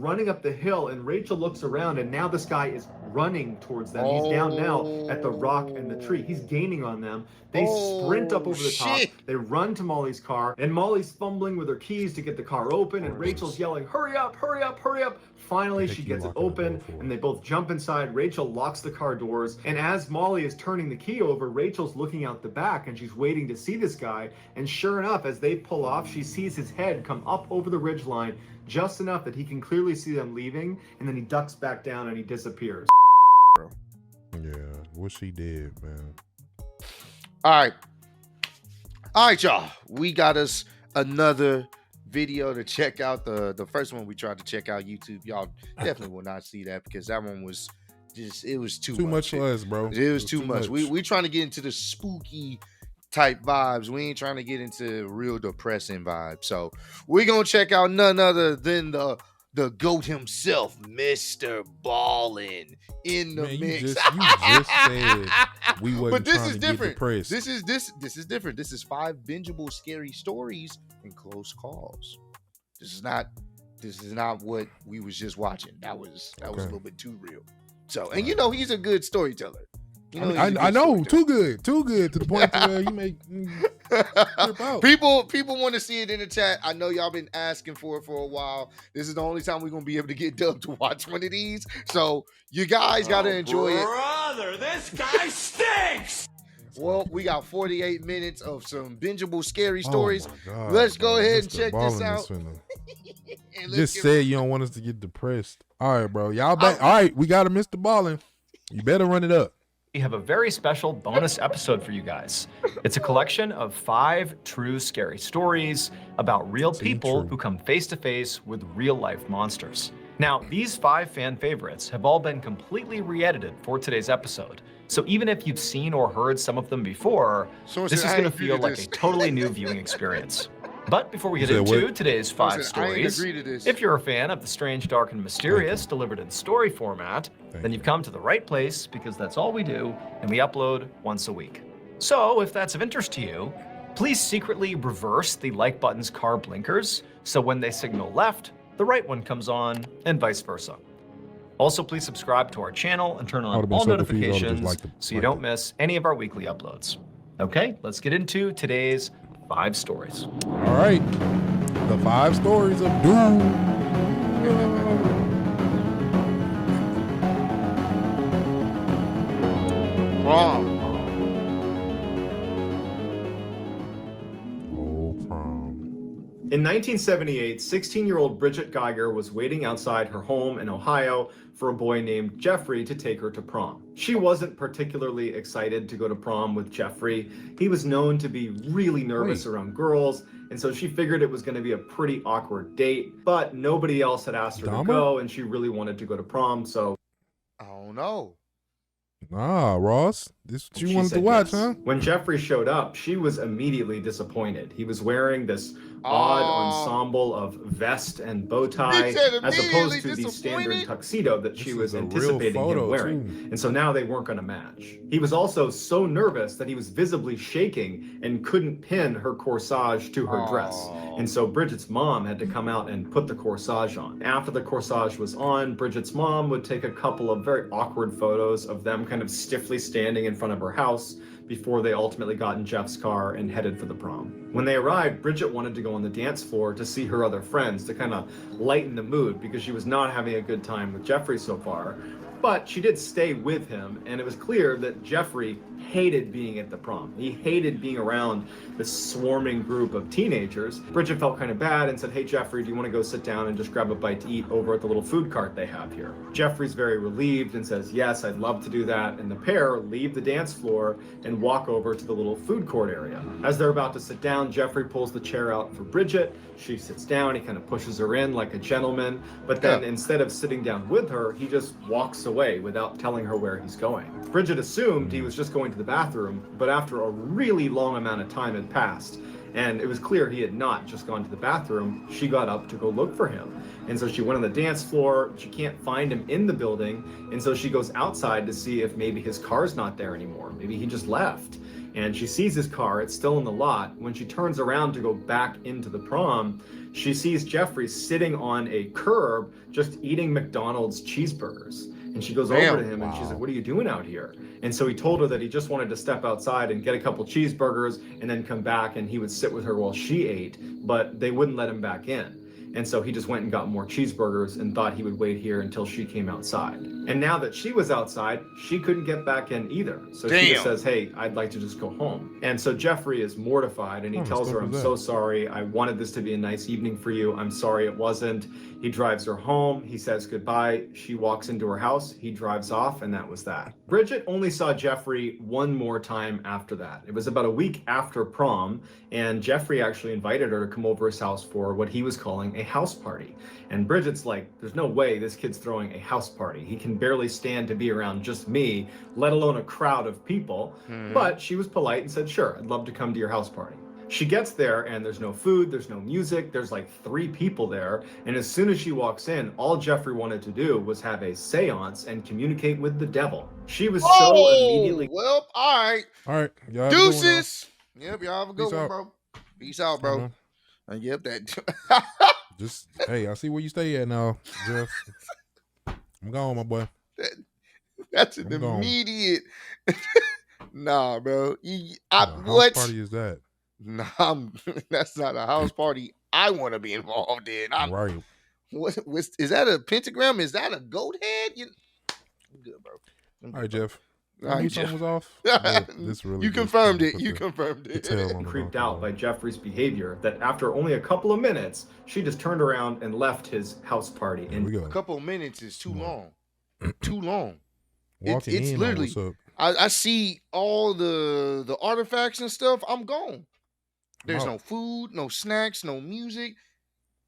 running up the hill, and Rachel looks around, and now this guy is running towards them. He's down now at the rock and the tree. He's gaining on them. They sprint up over the top. They run to Molly's car, and Molly's fumbling with her keys to get the car open, and Rachel's yelling, hurry up, hurry up, hurry up. Finally, she gets it open, and they both jump inside. Rachel locks the car doors, and as Molly is turning the key over, Rachel's looking out the back, and she's waiting to see this guy, and sure enough, as they pull off, she sees his head come up over the ridgeline, just enough that he can clearly see them leaving, and then he ducks back down and he disappears. Yeah, what she did, man. All right, y'all. We got us another video to check out. The first one we tried to check out YouTube. Y'all definitely will not see that because that one was just, it was too much for us, bro. It was too much. We trying to get into the spooky type vibes. We ain't trying to get into real depressing vibes. So we're gonna check out none other than the GOAT himself, Mr. Ballen, in the mix. You just said we wasn't but this trying is to different. Get depressed. This is different. This is 5 bingeable scary stories and close calls. This is not what we was just watching. That was a little bit too real. So, and you know he's a good storyteller. You know, I know, too good to the point to where you make people want to see it in the chat. I know y'all been asking for it for a while. This is the only time we're gonna be able to get Dub to watch one of these. So you guys gotta enjoy it. Brother, this guy stinks. Well, we got 48 minutes of some bingeable scary stories. God, let's go ahead and Mr. check Ballen this out. Just said you don't want us to get depressed. All right, bro. Y'all back. All right, we got a Mr. Ballen. You better run it up. We have a very special bonus episode for you guys. It's a collection of 5 true scary stories about real people who come face to face with real life monsters. Now, these 5 fan favorites have all been completely re-edited for today's episode. So even if you've seen or heard some of them before, this is going to feel like a totally new viewing experience. But before we get into today's 5 stories, if you're a fan of the strange, dark, and mysterious delivered in story format, then you've come to the right place because that's all we do, and we upload once a week. So if that's of interest to you, please secretly reverse the like button's car blinkers so when they signal left, the right one comes on, and vice versa. Also, please subscribe to our channel and turn on all notifications so you don't miss any of our weekly uploads. Okay, let's get into today's 5 stories. All right, the 5 stories of doom. Prom. In 1978, 16-year-old Bridget Geiger was waiting outside her home in Ohio for a boy named Jeffrey to take her to prom. She wasn't particularly excited to go to prom with Jeffrey. He was known to be really nervous around girls, and so she figured it was going to be a pretty awkward date, but nobody else had asked her to go, and she really wanted to go to prom, so... Oh, no. Ah, Ross, this is what you wanted to watch, huh? When Jeffrey showed up, she was immediately disappointed. He was wearing this odd ensemble of vest and bow tie as opposed to the standard tuxedo that she was anticipating him wearing. And so now they weren't going to match. He was also so nervous that he was visibly shaking and couldn't pin her corsage to her dress. And so Bridget's mom had to come out and put the corsage on. After the corsage was on, Bridget's mom would take a couple of very awkward photos of them kind of stiffly standing in front of her house before they ultimately got in Jeff's car and headed for the prom. When they arrived, Bridget wanted to go on the dance floor to see her other friends to kind of lighten the mood because she was not having a good time with Jeffrey so far. But she did stay with him, and it was clear that Jeffrey hated being at the prom. He hated being around this swarming group of teenagers. Bridget felt kind of bad and said, hey, Jeffrey, do you want to go sit down and just grab a bite to eat over at the little food cart they have here? Jeffrey's very relieved and says, yes, I'd love to do that. And the pair leave the dance floor and walk over to the little food court area. As they're about to sit down, Jeffrey pulls the chair out for Bridget. She sits down, he kind of pushes her in like a gentleman, but then instead of sitting down with her, he just walks away without telling her where he's going. Bridget assumed he was just going to the bathroom, but after a really long amount of time had passed, and it was clear he had not just gone to the bathroom, she got up to go look for him. And so she went on the dance floor, she can't find him in the building, and so she goes outside to see if maybe his car's not there anymore. Maybe he just left. And she sees his car, it's still in the lot. When she turns around to go back into the prom, she sees Jeffrey sitting on a curb just eating McDonald's cheeseburgers. And she goes over to him and she's like, what are you doing out here? And so he told her that he just wanted to step outside and get a couple cheeseburgers and then come back and he would sit with her while she ate, but they wouldn't let him back in. And so he just went and got more cheeseburgers and thought he would wait here until she came outside. And now that she was outside, she couldn't get back in either. So she just says, hey, I'd like to just go home. And so Jeffrey is mortified and he tells her, I'm so sorry. I wanted this to be a nice evening for you. I'm sorry it wasn't. He drives her home. He says goodbye. She walks into her house. He drives off, and that was that. Bridget only saw Jeffrey one more time after that. It was about a week after prom, and Jeffrey actually invited her to come over his house for what he was calling a house party. And Bridget's like, there's no way this kid's throwing a house party. He can barely stand to be around just me, let alone a crowd of people. But she was polite and said, sure, I'd love to come to your house party. She gets there and there's no food, there's no music, there's like 3 people there. And as soon as she walks in, all Jeffrey wanted to do was have a seance and communicate with the devil. She was so immediately... Well, all right. All right. Y'all Deuces. Yep, y'all have a good Peace one, out. bro. Peace out, bro. Yep, that. Just, hey, I see where you stay at now, Jeff. I'm gone, my boy. That's an immediate... Nah, bro. What party is that? Nah, that's not a house party I want to be involved in. Right. What is that, a pentagram? Is that a goat head? I'm good, bro. All right, Jeff. All right, Jeff was off. This really you confirmed it. You confirmed it. Creeped out by Jeffrey's behavior that after only a couple of minutes, she just turned around and left his house party. And a couple of minutes is too long. Too long. Walking it's in, literally. I see all the artifacts and stuff. I'm gone. There's no food, no snacks, no music.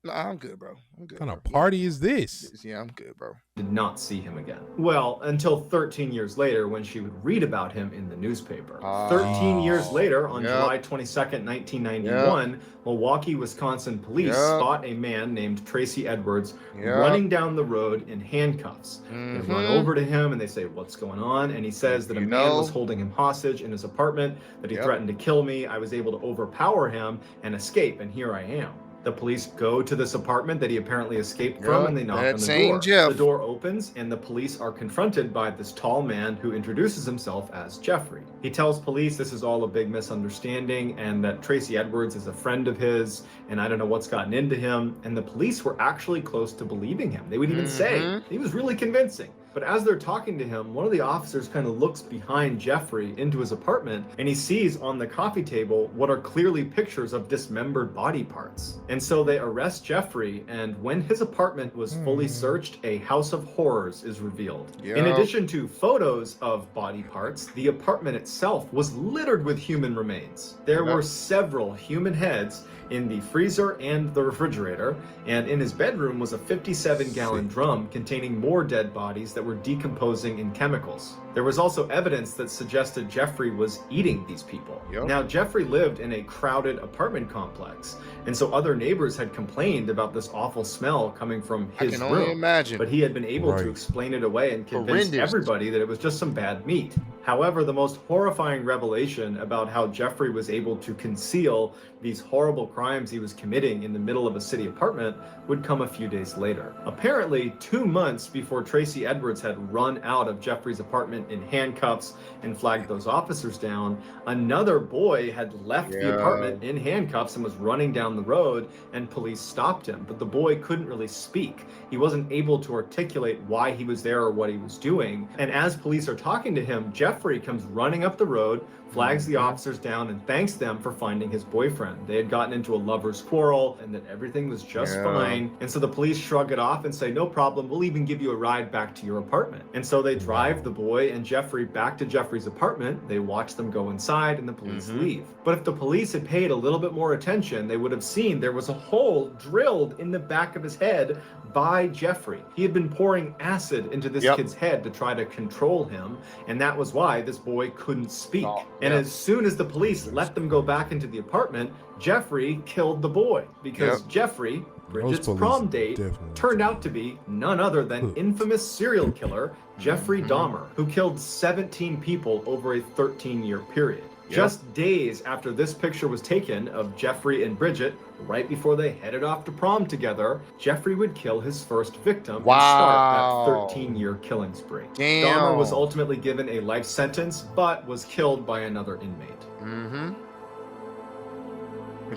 Nah, I'm good, bro. I'm good. What kind of party is this? Yeah, I'm good, bro. Did not see him again. Well, until 13 years later when she would read about him in the newspaper. 13 years later, on July 22nd, 1991, Milwaukee, Wisconsin police spot a man named Tracy Edwards running down the road in handcuffs. They run over to him and they say, what's going on? And he says that a man was holding him hostage in his apartment, that he threatened to kill me. I was able to overpower him and escape, and here I am. The police go to this apartment that he apparently escaped from, and they knock on the door. The door opens, and the police are confronted by this tall man who introduces himself as Jeffrey. He tells police this is all a big misunderstanding and that Tracy Edwards is a friend of his, and I don't know what's gotten into him. And the police were actually close to believing him. They would even say he was really convincing. But as they're talking to him, one of the officers kind of looks behind Jeffrey into his apartment, and he sees on the coffee table what are clearly pictures of dismembered body parts. And so they arrest Jeffrey, and when his apartment was fully searched, a house of horrors is revealed. In addition to photos of body parts, the apartment itself was littered with human remains. There were several human heads in the freezer and the refrigerator, and in his bedroom was a 57-gallon drum containing more dead bodies that were decomposing in chemicals. There was also evidence that suggested Jeffrey was eating these people. Now, Jeffrey lived in a crowded apartment complex, and so other neighbors had complained about this awful smell coming from his room. I can only imagine. But he had been able to explain it away and convince everybody that it was just some bad meat. However, the most horrifying revelation about how Jeffrey was able to conceal these horrible crimes he was committing in the middle of a city apartment would come a few days later. Apparently, 2 months before Tracy Edwards had run out of Jeffrey's apartment in handcuffs and flagged those officers down, another boy had left the apartment in handcuffs and was running down the road, and police stopped him. But the boy couldn't really speak. He wasn't able to articulate why he was there or what he was doing. And as police are talking to him, Jeffrey comes running up the road, flags the officers down, and thanks them for finding his boyfriend. They had gotten into a lover's quarrel and that everything was just fine. And so the police shrug it off and say, no problem, we'll even give you a ride back to your apartment. And so they drive the boy and Jeffrey back to Jeffrey's apartment. They watch them go inside and the police leave. But if the police had paid a little bit more attention, they would have seen there was a hole drilled in the back of his head by Jeffrey. He had been pouring acid into this kid's head to try to control him, and that was why this boy couldn't speak. And as soon as the police let them go back into the apartment, Jeffrey killed the boy because Jeffrey, Bridget's prom date, turned out to be none other than infamous serial killer Jeffrey Dahmer, who killed 17 people over a 13-year period. Just days after this picture was taken of Jeffrey and Bridget, right before they headed off to prom together, Jeffrey would kill his first victim and start that 13-year killing spree. Dahmer was ultimately given a life sentence, but was killed by another inmate. And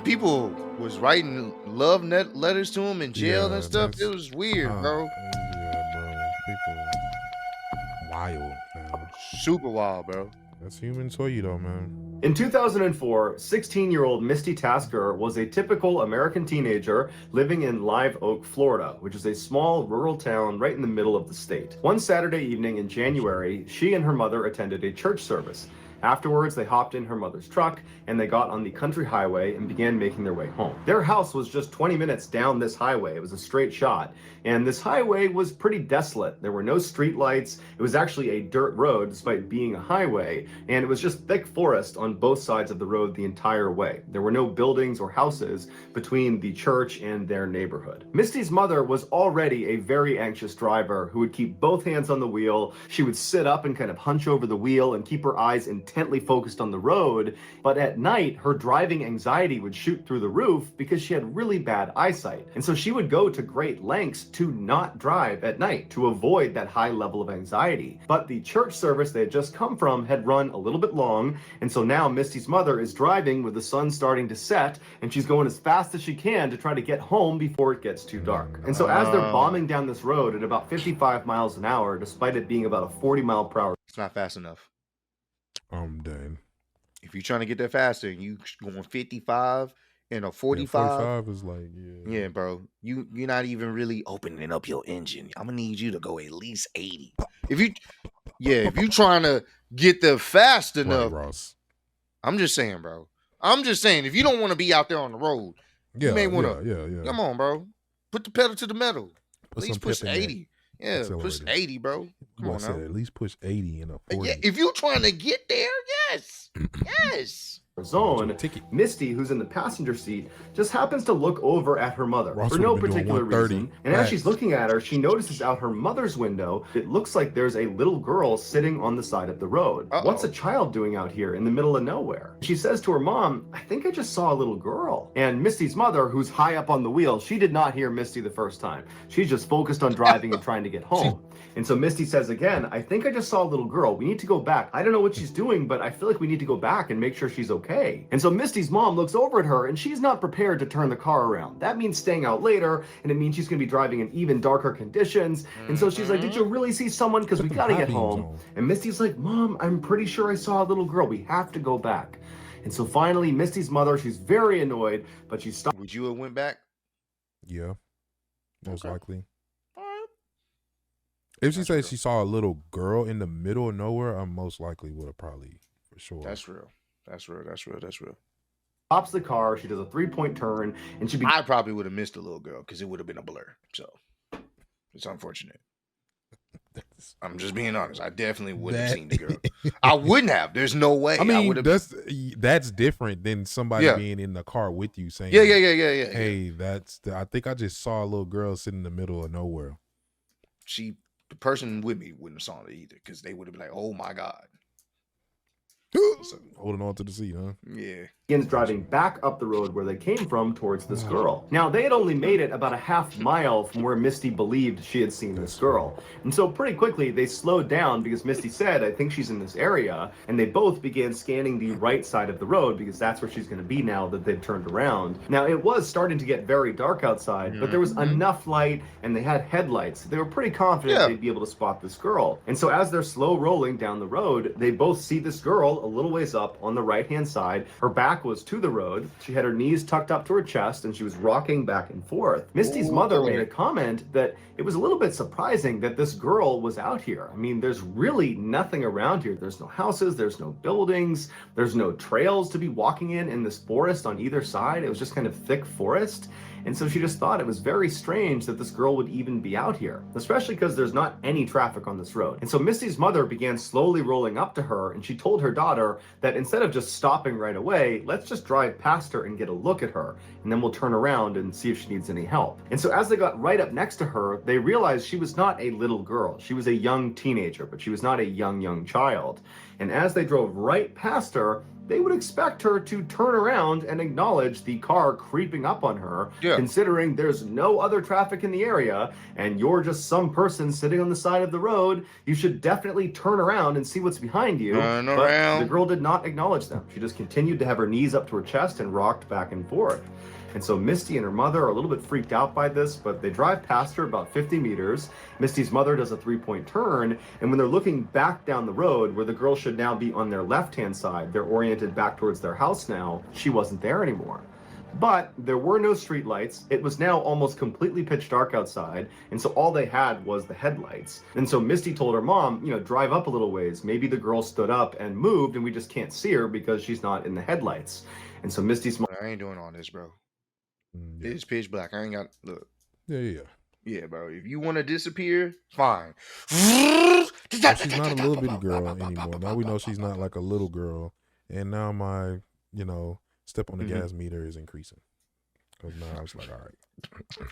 people was writing love letters to him in jail and stuff. It was weird, bro. Yeah, bro. People wild, man. Super wild, bro. That's humans for you, though, man. In 2004, 16-year-old Misty Tasker was a typical American teenager living in Live Oak, Florida, which is a small rural town right in the middle of the state. One Saturday evening in January, she and her mother attended a church service. Afterwards, they hopped in her mother's truck and they got on the country highway and began making their way home. Their house was just 20 minutes down this highway. It was a straight shot. And this highway was pretty desolate. There were no street lights. It was actually a dirt road despite being a highway. And it was just thick forest on both sides of the road the entire way. There were no buildings or houses between the church and their neighborhood. Misty's mother was already a very anxious driver who would keep both hands on the wheel. She would sit up and kind of hunch over the wheel and keep her eyes intently focused on the road. But at night, her driving anxiety would shoot through the roof because she had really bad eyesight. And so she would go to great lengths to not drive at night to avoid that high level of anxiety. But the church service they had just come from had run a little bit long, and so now Misty's mother is driving with the sun starting to set, and she's going as fast as she can to try to get home before it gets too dark. And so as they're bombing down this road at about 55 miles an hour, despite it being about a 40-mile-per-hour, it's not fast enough. I'm done. If you're trying to get there faster and you going 55 and a 45, 45 is like, yeah, bro. You're not even really opening up your engine. I'm gonna need you to go at least 80. If you're trying to get there fast enough, right, Ross. I'm just saying, bro. I'm just saying, if you don't want to be out there on the road, you may want to. Yeah. Come on, bro. Put the pedal to the metal. Put at least push 80. Yeah, push 80, bro. Come on now. At least push 80 in a 40. Yeah, if you're trying to get there, yes. Yes. zone, Misty, who's in the passenger seat, just happens to look over at her mother for no particular reason. And as she's looking at her, she notices out her mother's window, it looks like there's a little girl sitting on the side of the road. What's a child doing out here in the middle of nowhere? She says to her mom, I think I just saw a little girl. And Misty's mother, who's high up on the wheel, she did not hear Misty the first time. She's just focused on driving and trying to get home. And so Misty says again, I think I just saw a little girl. We need to go back. I don't know what she's doing, but I feel like we need to go back and make sure she's okay. And so Misty's mom looks over at her and she's not prepared to turn the car around. That means staying out later, and it means she's going to be driving in even darker conditions. And so she's like, did you really see someone? Because we got to get home. And Misty's like, Mom, I'm pretty sure I saw a little girl. We have to go back. And so finally, Misty's mother, she's very annoyed, but she stopped. Would you have went back? Yeah, most likely. If she said she saw a little girl in the middle of nowhere, I most likely would have probably, for sure. That's real. That's real. That's real. That's real. Stops the car. She does a 3-point turn, and she. I probably would have missed the little girl because it would have been a blur. So it's unfortunate. I'm just being honest. I definitely wouldn't have seen the girl. I wouldn't have. There's no way. I mean, that's different than somebody being in the car with you saying, Yeah. Hey, I think I just saw a little girl sitting in the middle of nowhere. The person with me wouldn't have saw it either because they would have been like, oh my God. So, holding on to the seat, huh? Yeah. Begins driving back up the road where they came from towards this girl. Now, they had only made it about a half mile from where Misty believed she had seen this girl. And so pretty quickly, they slowed down because Misty said, I think she's in this area. And they both began scanning the right side of the road because that's where she's going to be now that they've turned around. Now, it was starting to get very dark outside, but there was enough light and they had headlights. They were pretty confident they'd be able to spot this girl. And so as they're slow rolling down the road, they both see this girl a little ways up on the right-hand side. Her back was to the road. She had her knees tucked up to her chest and she was rocking back and forth. Misty's mother made a comment that it was a little bit surprising that this girl was out here. I mean, there's really nothing around here. There's no houses, there's no buildings, there's no trails to be walking in this forest on either side. It was just kind of thick forest. And so she just thought it was very strange that this girl would even be out here, especially because there's not any traffic on this road. And so Misty's mother began slowly rolling up to her, and she told her daughter that instead of just stopping right away, let's just drive past her and get a look at her, and then we'll turn around and see if she needs any help. And so as they got right up next to her, they realized she was not a little girl. She was a young teenager, but she was not a young child. And as they drove right past her, they would expect her to turn around and acknowledge the car creeping up on her, considering there's no other traffic in the area and you're just some person sitting on the side of the road. You should definitely turn around and see what's behind you. But the girl did not acknowledge them. She just continued to have her knees up to her chest and rocked back and forth. And so Misty and her mother are a little bit freaked out by this, but they drive past her about 50 meters. Misty's mother does a 3-point turn, and when they're looking back down the road, where the girl should now be on their left-hand side, they're oriented back towards their house now, she wasn't there anymore. But there were no street lights. It was now almost completely pitch dark outside, and so all they had was the headlights. And so Misty told her mom, drive up a little ways. Maybe the girl stood up and moved, and we just can't see her because she's not in the headlights. And so Misty's mom... I ain't doing all this, bro. It's pitch black. I ain't got... Look. Yeah, bro. If you want to disappear, fine. Well, she's not a little bitty girl anymore. Now we know she's not like a little girl. And now my, step on the gas meter is increasing. Because now I was like, all right.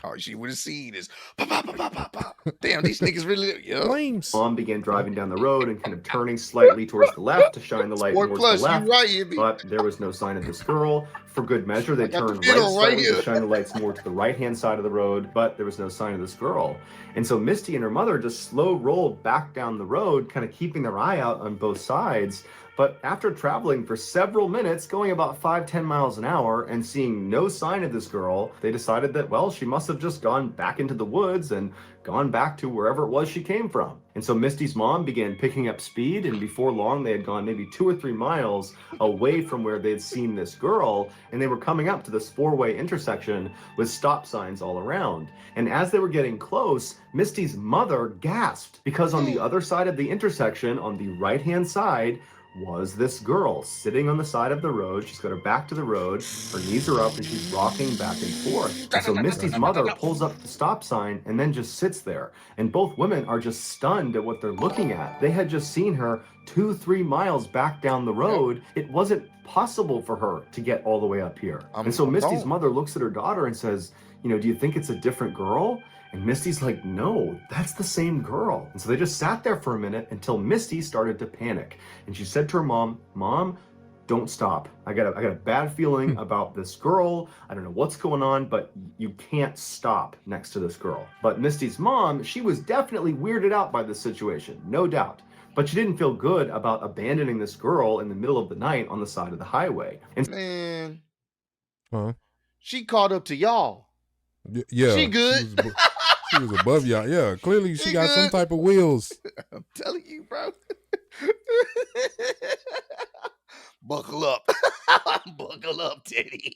Oh, she would have seen this. Damn, these niggas really... Flames. Mom began driving down the road and kind of turning slightly towards the left to shine the light towards the left. But there was no sign of this girl. For good measure, they turned right slightly to shine the lights more to the right-hand side of the road, but there was no sign of this girl. And so Misty and her mother just slow rolled back down the road, kind of keeping their eye out on both sides. But after traveling for several minutes, going about 5-10 miles an hour and seeing no sign of this girl, they decided that, well, she must have just gone back into the woods and gone back to wherever it was she came from. And so Misty's mom began picking up speed, and before long they had gone maybe 2 or 3 miles away from where they'd seen this girl, and they were coming up to this 4-way intersection with stop signs all around. And as they were getting close, Misty's mother gasped, because on the other side of the intersection, on the right-hand side, was this girl sitting on the side of the road. She's got her back to the road, her knees are up, and she's rocking back and forth. And so Misty's mother pulls up the stop sign and then just sits there. And both women are just stunned at what they're looking at. They had just seen her 2-3 miles back down the road. It wasn't possible for her to get all the way up here. And so Misty's mother looks at her daughter and says, do you think it's a different girl? And Misty's like, no, that's the same girl. And so they just sat there for a minute until Misty started to panic. And she said to her mom, Mom, don't stop. I got a bad feeling about this girl. I don't know what's going on, but you can't stop next to this girl. But Misty's mom, she was definitely weirded out by this situation, no doubt. But she didn't feel good about abandoning this girl in the middle of the night on the side of the highway. And man, she caught up to y'all. Yeah, she good. She was above y'all. Yeah, clearly she got some type of wheels. I'm telling you, bro. Buckle up. Buckle up, Teddy.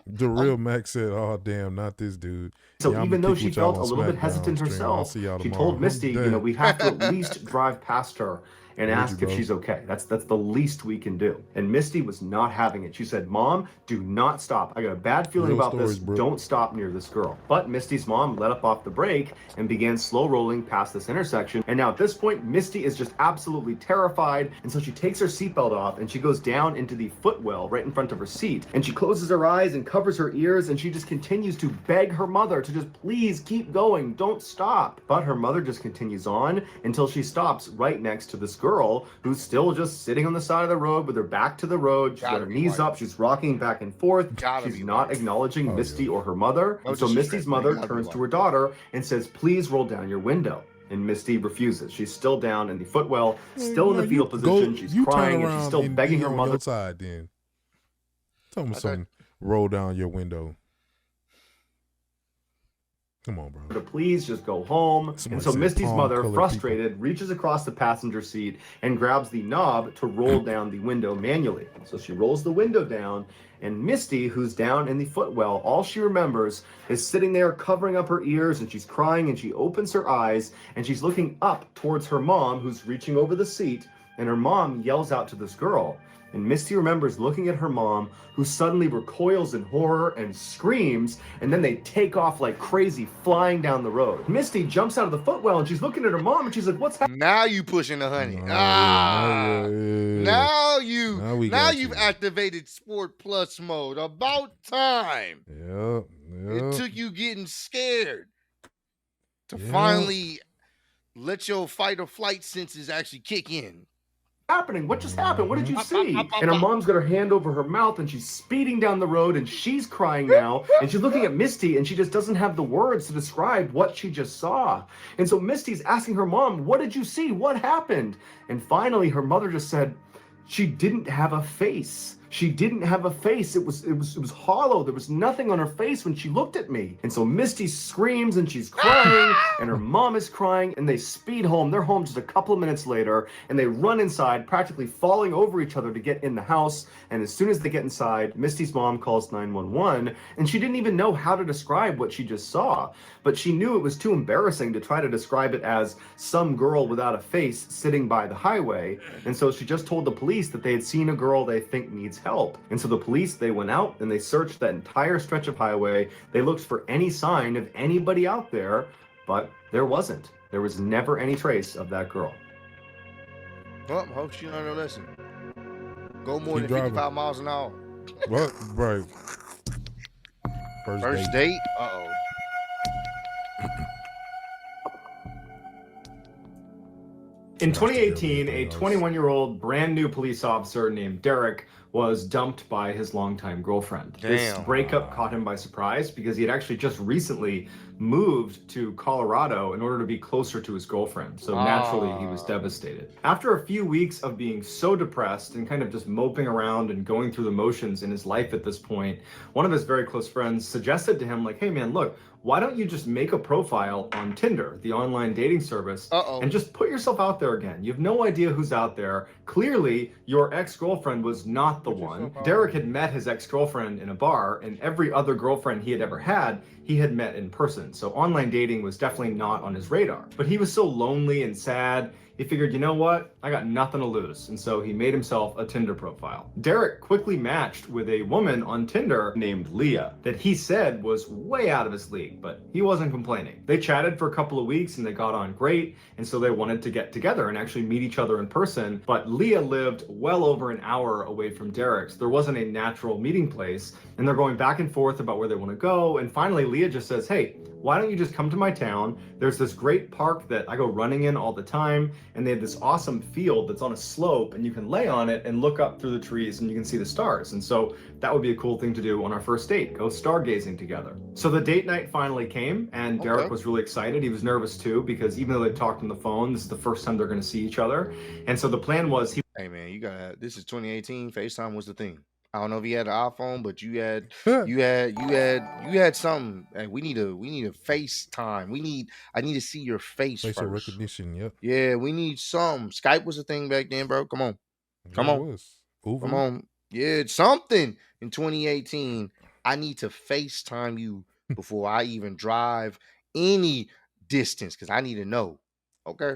The real Max said, oh, damn, not this dude. So even though she felt a little bit hesitant herself, she told Misty, we have to at least drive past her and ask if she's okay. That's the least we can do. And Misty was not having it. She said, Mom, do not stop. I got a bad feeling about this. Don't stop near this girl. But Misty's mom let up off the brake and began slow rolling past this intersection. And now at this point, Misty is just absolutely terrified. And so she takes her seatbelt off and she goes down into the footwell right in front of her seat. And she closes her eyes and covers her ears, and she just continues to beg her mother to just please keep going. Don't stop. But her mother just continues on until she stops right next to this girl who's still just sitting on the side of the road with her back to the road. She's got her knees up. She's rocking back and forth. She's not acknowledging Misty or her mother. And so Misty's mother turns to her daughter and says, please roll down your window. And Misty refuses. She's still down in the footwell, still in the fetal position. She's crying and she's still begging her mother. Outside, then. Tell me something. Roll down your window. Come on, bro. To please just go home. And so Misty's mother, frustrated, reaches across the passenger seat and grabs the knob to roll down the window manually. So she rolls the window down, and Misty, who's down in the footwell, all she remembers is sitting there covering up her ears, and she's crying, and she opens her eyes, and she's looking up towards her mom, who's reaching over the seat, and her mom yells out to this girl. And Misty remembers looking at her mom, who suddenly recoils in horror and screams, and then they take off like crazy, flying down the road. Misty jumps out of the footwell, and she's looking at her mom, and she's like, what's happening? Now you pushing the honey. Now you've activated Sport Plus mode. About time. Yep. It took you getting scared to finally let your fight or flight senses actually kick in. happening? What just happened? What did you see? And her mom's got her hand over her mouth and she's speeding down the road and she's crying now. And she's looking at Misty and she just doesn't have the words to describe what she just saw. And so Misty's asking her mom, what did you see? What happened? And finally, her mother just said, she didn't have a face. She didn't have a face. It was hollow. There was nothing on her face when she looked at me. And so Misty screams and she's crying and her mom is crying and they speed home. They're home just a couple of minutes later and they run inside, practically falling over each other to get in the house. And as soon as they get inside, Misty's mom calls 911 and she didn't even know how to describe what she just saw. But she knew it was too embarrassing to try to describe it as some girl without a face sitting by the highway. And so she just told the police that they had seen a girl they think needs help. And so the police, they went out and they searched that entire stretch of highway. They looked for any sign of anybody out there, but there wasn't. There was never any trace of that girl. Well, hope she learned her lesson. Go more than 55 miles an hour. What? Right. First date? Uh-oh. In 2018, a 21-year-old brand new police officer named Derek was dumped by his longtime girlfriend. This breakup caught him by surprise because he had actually just recently moved to Colorado in order to be closer to his girlfriend. So naturally, he was devastated. After a few weeks of being so depressed and kind of just moping around and going through the motions in his life at this point, one of his very close friends suggested to him, like, hey man, look, why don't you just make a profile on Tinder, the online dating service, and just put yourself out there again? You have no idea who's out there. Clearly, your ex-girlfriend was not the one. Derek had met his ex-girlfriend in a bar, and every other girlfriend he had ever had, he had met in person. So online dating was definitely not on his radar. But he was so lonely and sad, he figured, you know what? I got nothing to lose. And so he made himself a Tinder profile. Derek quickly matched with a woman on Tinder named Leah that he said was way out of his league, but he wasn't complaining. They chatted for a couple of weeks and they got on great. And so they wanted to get together and actually meet each other in person. But Leah lived well over an hour away from Derek's. There wasn't a natural meeting place. And they're going back and forth about where they want to go. And finally, Leah just says, hey, why don't you just come to my town? There's this great park that I go running in all the time, and they have this awesome field that's on a slope, and you can lay on it and look up through the trees and you can see the stars. And so that would be a cool thing to do on our first date, go stargazing together. So the date night finally came, and Derek was really excited. He was nervous too, because even though they talked on the phone, this is the first time they're gonna see each other. And so the plan was hey man, this is 2018, FaceTime was the thing. I don't know if you had an iPhone, but you had something. Hey, we need a FaceTime. I need to see your face Facial first. recognition, yep. Yeah, we need some. Skype was a thing back then, bro. Come on. Come on. Yeah, something in 2018. I need to FaceTime you before I even drive any distance because I need to know. Okay.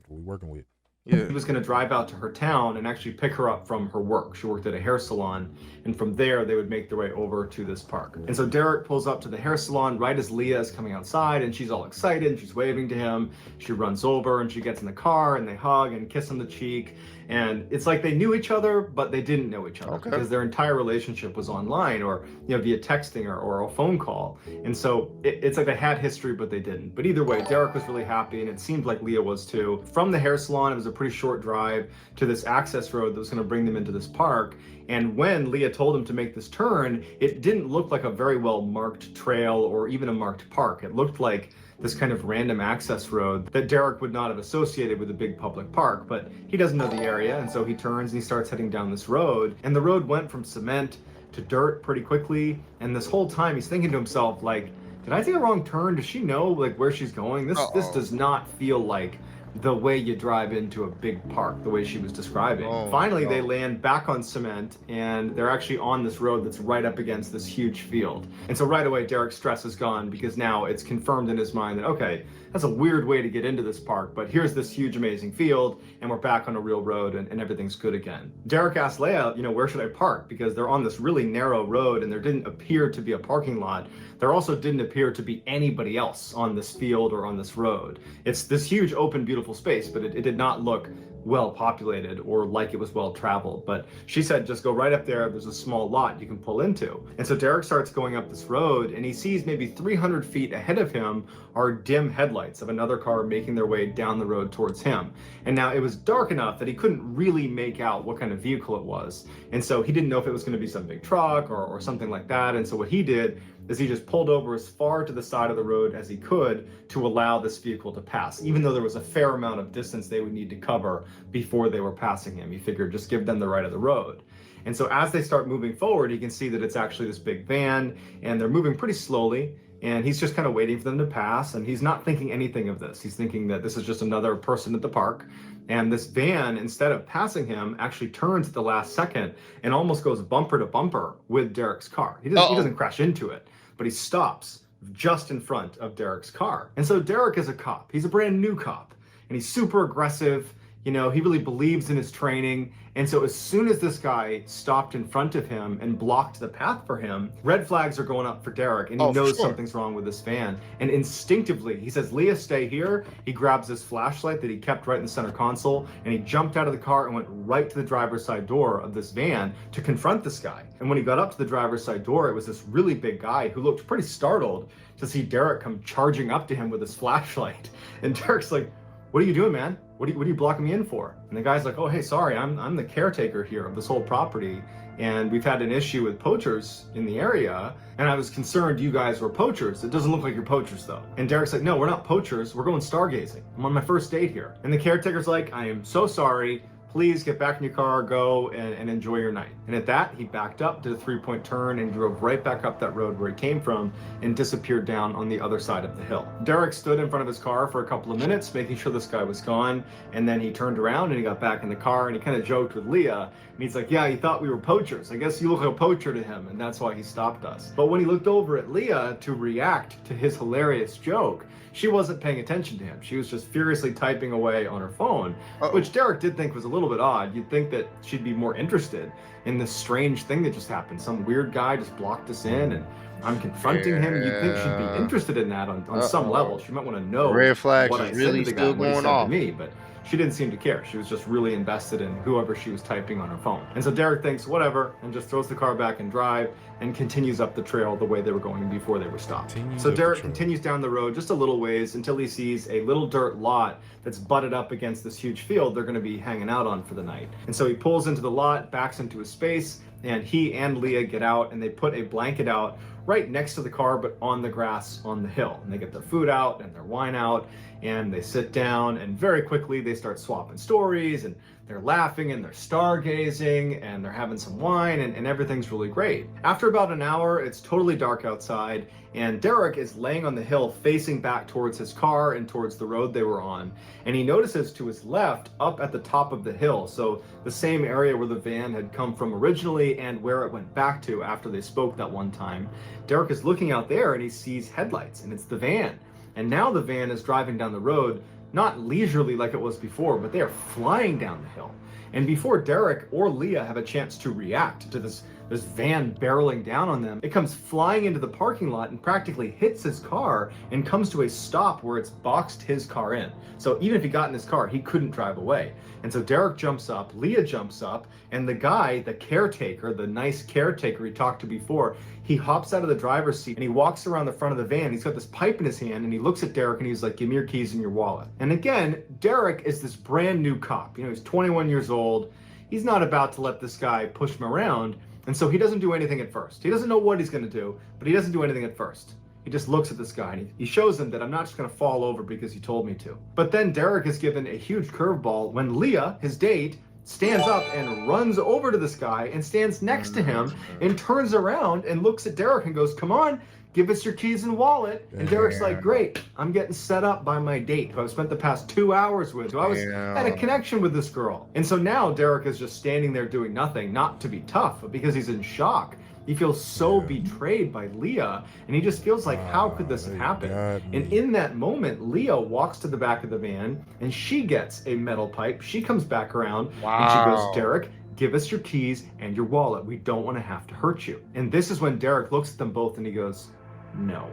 What we working with. Yeah. He was going to drive out to her town and actually pick her up from her work. She worked at a hair salon, and from there they would make their way over to this park. And so Derek pulls up to the hair salon right as Leah is coming outside, and she's all excited and she's waving to him. She runs over and she gets in the car and they hug and kiss on the cheek. And it's like they knew each other, but they didn't know each other because their entire relationship was online or via texting or a phone call. And so it's like they had history, but they didn't. But either way, Derek was really happy, and it seemed like Leah was too. From the hair salon, it was a pretty short drive to this access road that was going to bring them into this park. And when Leah told him to make this turn, it didn't look like a very well marked trail or even a marked park. It looked like this kind of random access road that Derek would not have associated with a big public park, but he doesn't know the area, and so he turns and he starts heading down this road, and the road went from cement to dirt pretty quickly, and this whole time he's thinking to himself, like, did I take a wrong turn? Does she know like where she's going? This does not feel like the way you drive into a big park, the way she was describing. Finally, they land back on cement, and they're actually on this road that's right up against this huge field. And so right away, Derek's stress is gone because now it's confirmed in his mind that, okay, that's a weird way to get into this park, but here's this huge, amazing field, and we're back on a real road, and everything's good again. Derek asked Leah, where should I park? Because they're on this really narrow road, and there didn't appear to be a parking lot. There also didn't appear to be anybody else on this field or on this road. It's this huge, open, beautiful space, but it did not look well populated or like it was well traveled. But she said, just go right up there. There's a small lot you can pull into. And so Derek starts going up this road, and he sees maybe 300 feet ahead of him are dim headlights of another car making their way down the road towards him. And now it was dark enough that he couldn't really make out what kind of vehicle it was. And so he didn't know if it was going to be some big truck or something like that. And so what he did is he just pulled over as far to the side of the road as he could to allow this vehicle to pass, even though there was a fair amount of distance they would need to cover before they were passing him. He figured just give them the right of the road. And so as they start moving forward, he can see that it's actually this big van, and they're moving pretty slowly. And he's just kind of waiting for them to pass, and he's not thinking anything of this. He's thinking that this is just another person at the park. And this van, instead of passing him, actually turns at the last second and almost goes bumper to bumper with Derek's car. He doesn't crash into it, but he stops just in front of Derek's car. And so Derek is a cop. He's a brand new cop, and he's super aggressive. You know, he really believes in his training. And so as soon as this guy stopped in front of him and blocked the path for him, red flags are going up for Derek, and he knows something's wrong with this van. And instinctively, he says, Leah, stay here. He grabs his flashlight that he kept right in the center console, and he jumped out of the car and went right to the driver's side door of this van to confront this guy. And when he got up to the driver's side door, it was this really big guy who looked pretty startled to see Derek come charging up to him with his flashlight. And Derek's like, what are you doing, man? What are you blocking me in for? And the guy's like, oh, hey, sorry, I'm the caretaker here of this whole property, and we've had an issue with poachers in the area, and I was concerned you guys were poachers. It doesn't look like you're poachers, though. And Derek's like, no, we're not poachers. We're going stargazing. I'm on my first date here. And the caretaker's like, I am so sorry. Please get back in your car, go and enjoy your night. And at that, he backed up, did a 3-point turn, and drove right back up that road where he came from and disappeared down on the other side of the hill. Derek stood in front of his car for a couple of minutes, making sure this guy was gone. And then he turned around and he got back in the car, and he kind of joked with Leah. And he's like, yeah, he thought we were poachers. I guess you look like a poacher to him, and that's why he stopped us. But when he looked over at Leah to react to his hilarious joke, she wasn't paying attention to him. She was just furiously typing away on her phone, which Derek did think was a little bit odd. You'd think that she'd be more interested in this strange thing that just happened. Some weird guy just blocked us in, and I'm confronting him. You'd think she'd be interested in that on some level. She might want to know red flags what I is really said to the still guy, what he going said off to me, but she didn't seem to care. She was just really invested in whoever she was typing on her phone. And so Derek thinks, whatever, and just throws the car back in drive and continues up the trail the way they were going before they were stopped. So Derek continues down the road just a little ways until he sees a little dirt lot that's butted up against this huge field they're going to be hanging out on for the night. And so he pulls into the lot, backs into a space, and he and Leah get out, and they put a blanket out right next to the car, but on the grass on the hill. And they get their food out and their wine out, and they sit down, and very quickly they start swapping stories, and they're laughing, and they're stargazing, and they're having some wine, and everything's really great. After about an hour, it's totally dark outside, and Derek is laying on the hill facing back towards his car and towards the road they were on. And he notices to his left, up at the top of the hill, so the same area where the van had come from originally and where it went back to after they spoke that one time, Derek is looking out there and he sees headlights, and it's the van. And now the van is driving down the road, not leisurely like it was before, but they are flying down the hill. And before Derek or Leah have a chance to react to this van barreling down on them, it comes flying into the parking lot and practically hits his car and comes to a stop where it's boxed his car in. So even if he got in his car, he couldn't drive away. And so Derek jumps up, Leah jumps up, and the guy, the caretaker, the nice caretaker he talked to before, he hops out of the driver's seat and he walks around the front of the van. He's got this pipe in his hand, and he looks at Derek and he's like, give me your keys and your wallet. And again, Derek is this brand new cop. You know, he's 21 years old. He's not about to let this guy push him around. And so he doesn't do anything at first. He doesn't know what he's going to do, but he doesn't do anything at first. He just looks at this guy and he shows him that I'm not just going to fall over because he told me to. But then Derek is given a huge curveball when Leah, his date, stands up and runs over to this guy and stands next to him and turns around and looks at Derek and goes, come on, give us your keys and wallet. And Derek's like, great, I'm getting set up by my date who I've spent the past 2 hours with. So I had a connection with this girl. And so now Derek is just standing there doing nothing, not to be tough, but because he's in shock. He feels so betrayed by Leah, and he just feels like, how could this happen? And in that moment, Leah walks to the back of the van, and she gets a metal pipe. She comes back around, and she goes, Derek, give us your keys and your wallet. We don't want to have to hurt you. And this is when Derek looks at them both, and he goes, no.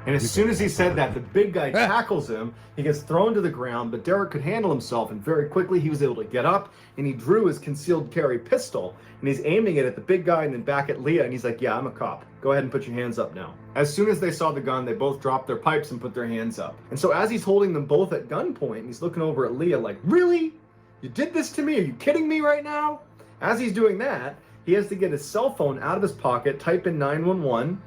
And as soon as he said that, the big guy tackles him. He gets thrown to the ground, but Derek could handle himself, and very quickly he was able to get up, and he drew his concealed carry pistol, and he's aiming it at the big guy and then back at Leah, and he's like, yeah, I'm a cop. Go ahead and put your hands up now. As soon as they saw the gun, they both dropped their pipes and put their hands up. And so as he's holding them both at gunpoint, he's looking over at Leah like, really? You did this to me? Are you kidding me right now? As he's doing that, he has to get his cell phone out of his pocket, type in 911,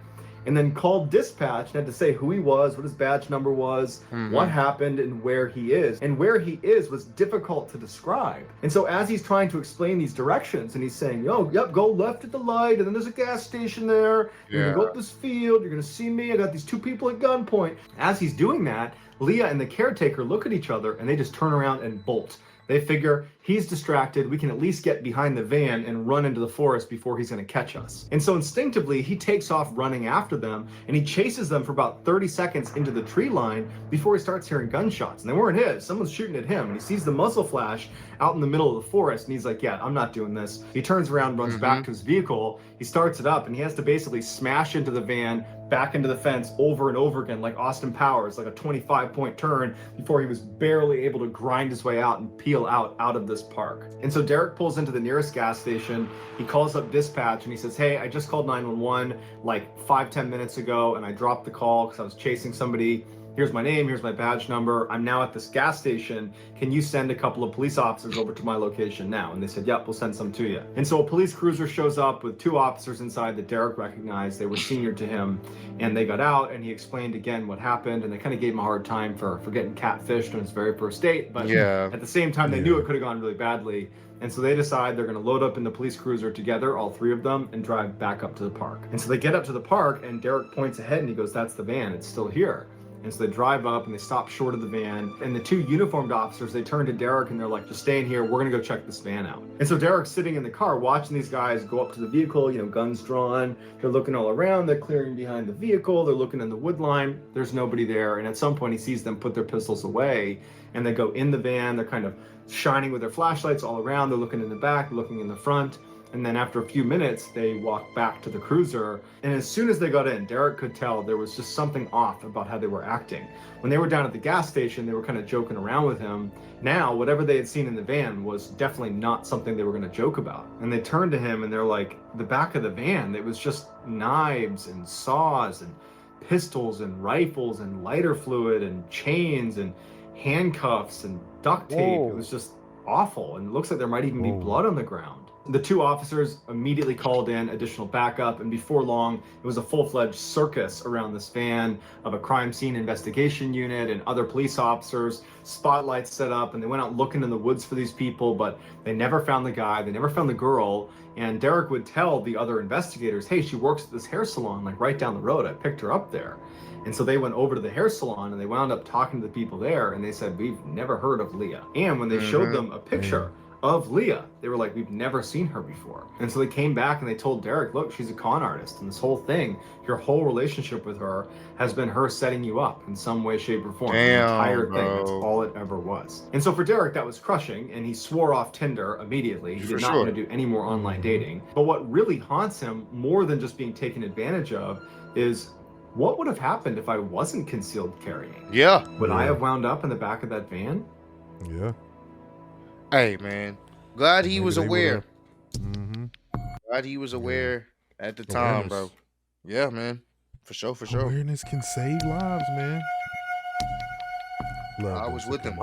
and then called dispatch and had to say who he was, what his badge number was, what happened, and where he is. And where he is was difficult to describe. And so as he's trying to explain these directions, and he's saying, oh, yep, go left at the light, and then there's a gas station there. You're gonna go up this field, you're gonna see me, I got these two people at gunpoint. As he's doing that, Leah and the caretaker look at each other, and they just turn around and bolt. They figure he's distracted, we can at least get behind the van and run into the forest before he's going to catch us. And so instinctively, he takes off running after them, and he chases them for about 30 seconds into the tree line before he starts hearing gunshots. And they weren't his, someone's shooting at him, and he sees the muzzle flash out in the middle of the forest, and he's like, yeah, I'm not doing this. He turns around, runs back to his vehicle, he starts it up, and he has to basically smash into the van, back into the fence over and over again, like Austin Powers, like a 25-point turn, before he was barely able to grind his way out and peel out of this park. And so Derek pulls into the nearest gas station, he calls up dispatch, and he says, hey, I just called 911 like 5-10 minutes ago, and I dropped the call because I was chasing somebody. Here's my name, here's my badge number. I'm now at this gas station. Can you send a couple of police officers over to my location now? And they said, yep, we'll send some to you. And so a police cruiser shows up with 2 officers inside that Derek recognized. They were senior to him, and they got out, and he explained again what happened, and they kind of gave him a hard time for getting catfished on his very first date. But at the same time, they knew it could have gone really badly. And so they decide they're going to load up in the police cruiser together, all 3 of them, and drive back up to the park. And so they get up to the park, and Derek points ahead, and he goes, that's the van, it's still here. And so they drive up and they stop short of the van. And the 2 uniformed officers, they turn to Derek and they're like, just stay in here. We're going to go check this van out. And so Derek's sitting in the car watching these guys go up to the vehicle, you know, guns drawn. They're looking all around. They're clearing behind the vehicle. They're looking in the wood line. There's nobody there. And at some point he sees them put their pistols away and they go in the van. They're kind of shining with their flashlights all around. They're looking in the back, looking in the front. And then after a few minutes, they walked back to the cruiser. And as soon as they got in, Derek could tell there was just something off about how they were acting. When they were down at the gas station, they were kind of joking around with him. Now, whatever they had seen in the van was definitely not something they were going to joke about. And they turned to him and they're like, the back of the van, it was just knives and saws and pistols and rifles and lighter fluid and chains and handcuffs and duct tape. It was just awful. And it looks like there might even be blood on the ground. The 2 officers immediately called in additional backup, and before long, it was a full-fledged circus around this van of a crime scene investigation unit and other police officers, spotlights set up, and they went out looking in the woods for these people, but they never found the guy, they never found the girl, and Derek would tell the other investigators, hey, she works at this hair salon, like right down the road, I picked her up there. And so they went over to the hair salon, and they wound up talking to the people there, and they said, we've never heard of Leah. And when they showed them a picture of Leah, they were like, we've never seen her before. And so they came back and they told Derek, look, she's a con artist, and this whole thing, your whole relationship with her has been her setting you up in some way, shape, or form. The entire thing, that's all it ever was. And so for Derek, that was crushing, and he swore off Tinder immediately. He did not want to do any more online dating. But what really haunts him more than just being taken advantage of is, what would have happened if I wasn't concealed carrying? Would I have wound up in the back of that van? Hey, man. Glad he was aware. Glad he was aware at the time, bro. Yeah, man. For sure, for sure. Awareness can save lives, man. I was with him.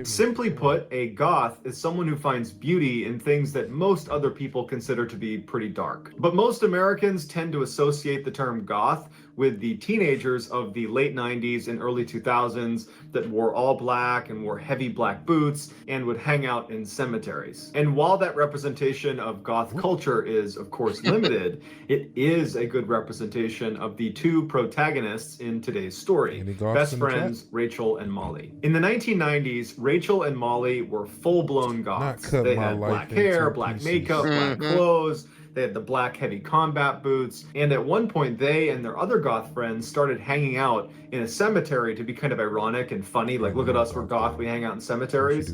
Simply put, a goth is someone who finds beauty in things that most other people consider to be pretty dark. But most Americans tend to associate the term goth with the teenagers of the late 90s and early 2000s that wore all black and wore heavy black boots and would hang out in cemeteries. And while that representation of goth culture is, of course, limited, it is a good representation of the 2 protagonists in today's story, best friends Rachel and Molly. In the 1990s, Rachel and Molly were full-blown goths. They had black hair, black makeup, black clothes. They had the black heavy combat boots. And at one point, they and their other goth friends started hanging out in a cemetery to be kind of ironic and funny. Like, look at us, we're goth, we hang out in cemeteries.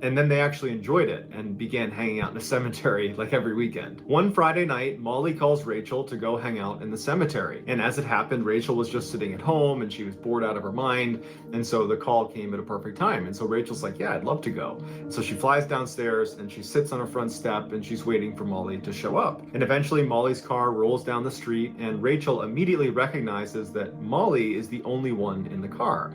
And then they actually enjoyed it and began hanging out in a cemetery like every weekend. One Friday night, Molly calls Rachel to go hang out in the cemetery. And as it happened, Rachel was just sitting at home and she was bored out of her mind. And so the call came at a perfect time. And so Rachel's like, yeah, I'd love to go. So she flies downstairs and she sits on her front step and she's waiting for Molly to show up. And eventually Molly's car rolls down the street and Rachel immediately recognizes that Molly is the only one in the car.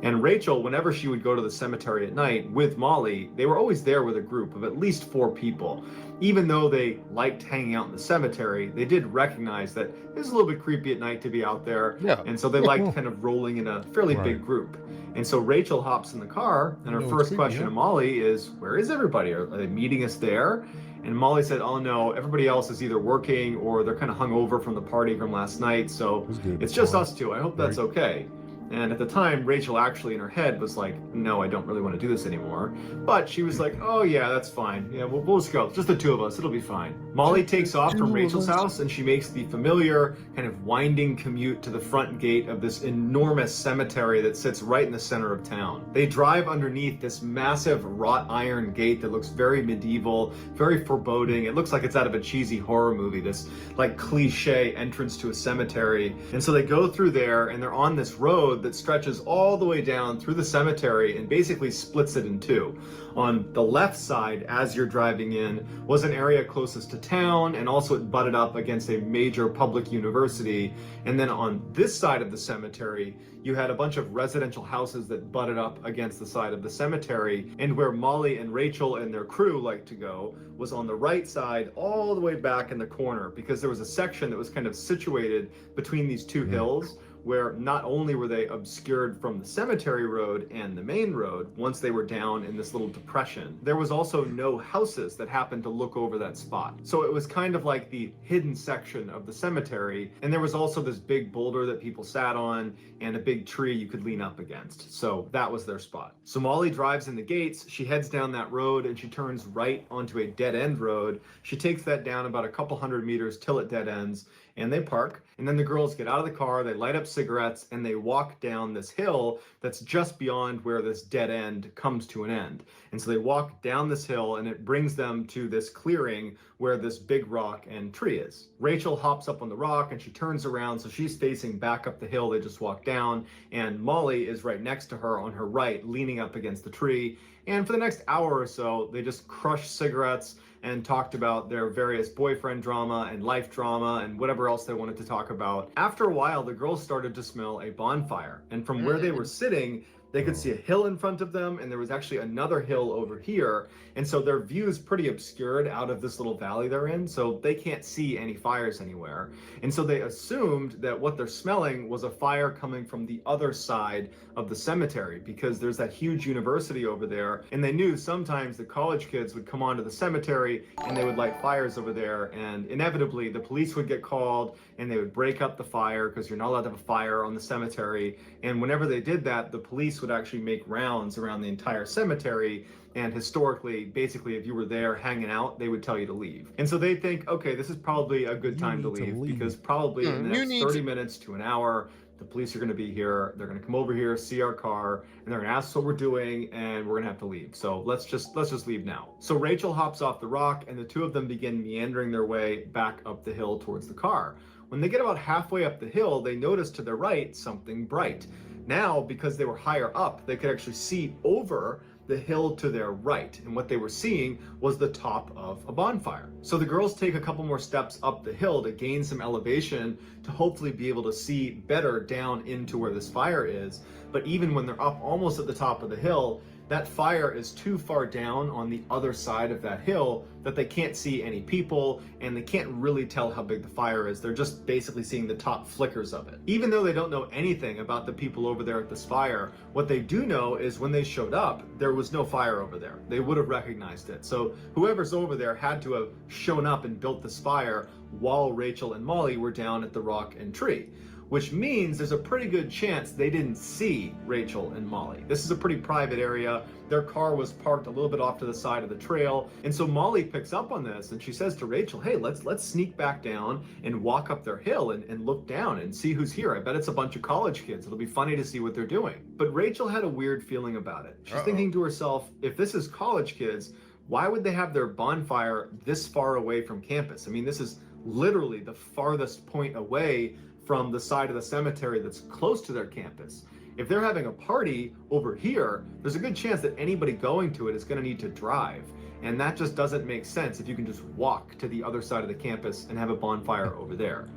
And Rachel, whenever she would go to the cemetery at night with Molly, they were always there with a group of at least 4 people. Even though they liked hanging out in the cemetery, they did recognize that it was a little bit creepy at night to be out there. Yeah. And so they liked kind of rolling in a fairly big group. And so Rachel hops in the car, and her first question to Molly is, where is everybody? Are they meeting us there? And Molly said, oh no, everybody else is either working or they're kind of hungover from the party from last night. So it's just us two. I hope that's okay. And at the time, Rachel actually in her head was like, no, I don't really want to do this anymore. But she was like, oh yeah, that's fine. Yeah, we'll just go. Just the 2 of us. It'll be fine. Molly takes off from Rachel's house and she makes the familiar kind of winding commute to the front gate of this enormous cemetery that sits right in the center of town. They drive underneath this massive wrought iron gate that looks very medieval, very foreboding. It looks like it's out of a cheesy horror movie, this like cliche entrance to a cemetery. And so they go through there and they're on this road that stretches all the way down through the cemetery and basically splits it in 2. On the left side, as you're driving in, was an area closest to town, and also it butted up against a major public university. And then on this side of the cemetery, you had a bunch of residential houses that butted up against the side of the cemetery. And where Molly and Rachel and their crew liked to go was on the right side, all the way back in the corner, because there was a section that was kind of situated between these 2 hills, where not only were they obscured from the cemetery road and the main road once they were down in this little depression, there was also no houses that happened to look over that spot. So it was kind of like the hidden section of the cemetery, and there was also this big boulder that people sat on and a big tree you could lean up against. So that was their spot. So Molly drives in the gates, she heads down that road and she turns right onto a dead-end road. She takes that down about a couple hundred meters till it dead ends, and they park. And then the girls get out of the car, they light up cigarettes, and they walk down this hill that's just beyond where this dead end comes to an end. And so they walk down this hill and it brings them to this clearing where this big rock and tree is. Rachel hops up on the rock and she turns around, so she's facing back up the hill they just walked down, and Molly is right next to her on her right, leaning up against the tree. And for the next hour or so, they just crushed cigarettes and talked about their various boyfriend drama and life drama and whatever else they wanted to talk about. After a while, the girls started to smell a bonfire. And from where they were sitting, they could see a hill in front of them, and there was actually another hill over here. And so their view is pretty obscured out of this little valley they're in, so they can't see any fires anywhere. And so they assumed that what they're smelling was a fire coming from the other side of the cemetery, because there's that huge university over there, and they knew sometimes the college kids would come onto the cemetery and they would light fires over there, and inevitably the police would get called and they would break up the fire because you're not allowed to have a fire on the cemetery. And whenever they did that, the police would actually make rounds around the entire cemetery, and historically, basically, if you were there hanging out, they would tell you to leave. And so they think, okay, this is probably a good time to leave, because probably in the next 30 minutes to an hour, the police are going to be here, they're going to come over here, see our car, and they're going to ask us what we're doing, and we're going to have to leave. So let's just leave now. So Rachel hops off the rock, and the 2 of them begin meandering their way back up the hill towards the car. When they get about halfway up the hill, they notice to their right something bright. Now, because they were higher up, they could actually see over the hill to their right, and what they were seeing was the top of a bonfire. So the girls take a couple more steps up the hill to gain some elevation to hopefully be able to see better down into where this fire is. But even when they're up almost at the top of the hill, that fire is too far down on the other side of that hill that they can't see any people, and they can't really tell how big the fire is. They're just basically seeing the top flickers of it. Even though they don't know anything about the people over there at this fire, what they do know is when they showed up, there was no fire over there. They would have recognized it. So whoever's over there had to have shown up and built this fire while Rachel and Molly were down at the rock and tree. which means there's a pretty good chance they didn't see Rachel and Molly. This is a pretty private area. Their car was parked a little bit off to the side of the trail. And so Molly picks up on this and she says to Rachel, hey, let's sneak back down and walk up their hill and look down and see who's here. I bet it's a bunch of college kids. It'll be funny to see what they're doing. But Rachel had a weird feeling about it. She's thinking to herself, if this is college kids, why would they have their bonfire this far away from campus? I mean, this is literally the farthest point away from the side of the cemetery that's close to their campus. If they're having a party over here, there's a good chance that anybody going to it is going to need to drive. And that just doesn't make sense if you can just walk to the other side of the campus and have a bonfire over there.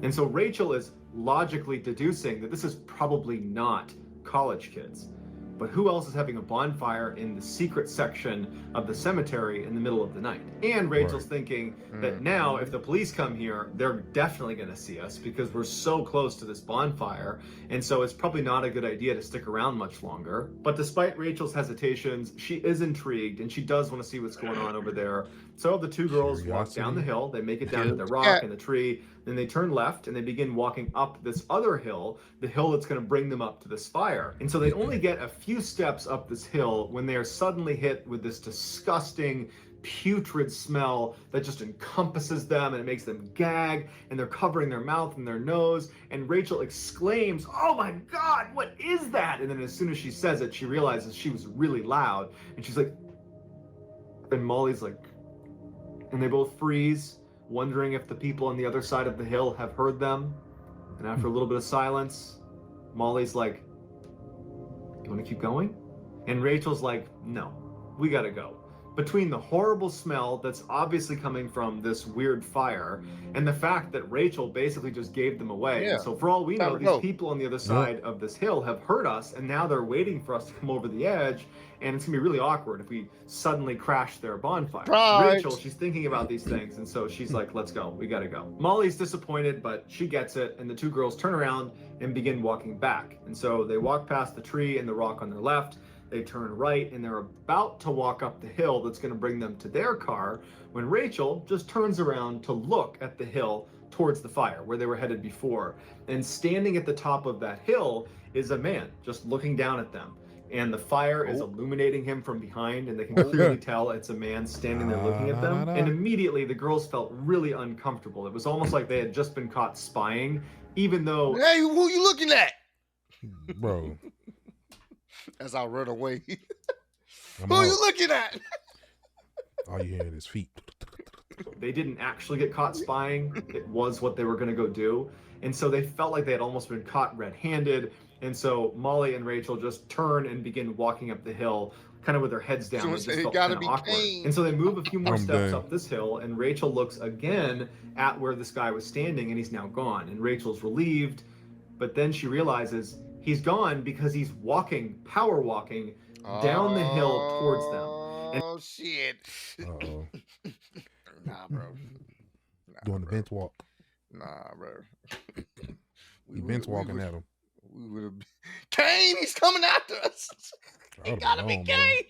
And so Rachel is logically deducing that this is probably not college kids. But who else is having a bonfire in the secret section of the cemetery in the middle of the night? And Rachel's thinking that now, if the police come here, they're definitely going to see us because we're so close to this bonfire. And so it's probably not a good idea to stick around much longer. But despite Rachel's hesitations, she is intrigued and she does want to see what's going on over there. So the two girls walk down the hill. They make it down to the rock and the tree. Then they turn left and they begin walking up this other hill, the hill that's going to bring them up to this fire. And so they only get a few steps up this hill when they are suddenly hit with this disgusting, putrid smell that just encompasses them and it makes them gag, and they're covering their mouth and their nose. And Rachel exclaims, "Oh my God, what is that?" And then as soon as she says it, she realizes she was really loud. And she's like, and Molly's like, and they both freeze, wondering if the people on the other side of the hill have heard them. And after a little bit of silence, Molly's like, "You want to keep going?" And Rachel's like, "No, we gotta go." Between the horrible smell that's obviously coming from this weird fire and the fact that Rachel basically just gave them away. Yeah. And so for all we know, these people on the other side of this hill have heard us, and now they're waiting for us to come over the edge. And it's gonna be really awkward if we suddenly crash their bonfire. Right. Rachel, she's thinking about these things, and so she's like, "Let's go, we gotta go." Molly's disappointed, but she gets it, and the two girls turn around and begin walking back. And so they walk past the tree and the rock on their left. They turn right and they're about to walk up the hill that's going to bring them to their car when Rachel just turns around to look at the hill towards the fire where they were headed before. And standing at the top of that hill is a man just looking down at them. And the fire is illuminating him from behind, and they can clearly tell it's a man standing there looking at them. And immediately the girls felt really uncomfortable. It was almost like they had just been caught spying, even though... Hey, who you looking at? Bro. As I run away. I'm Who out. you looking at? All you hear is feet. They didn't actually get caught spying. It was what they were going to go do. And so they felt like they had almost been caught red-handed. And so Molly and Rachel just turn and begin walking up the hill, kind of with their heads down. It just felt kind of awkward. And so they move a few more steps up this hill, and Rachel looks again at where this guy was standing, and he's now gone. And Rachel's relieved, but then she realizes he's gone because he's walking, power walking, down the hill towards them. Oh, shit. Uh-oh. Nah, bro. Doing the bench walk. Nah, bro. We bench walking at him. We would have been... Kane, he's coming after us. He gotta be Kane.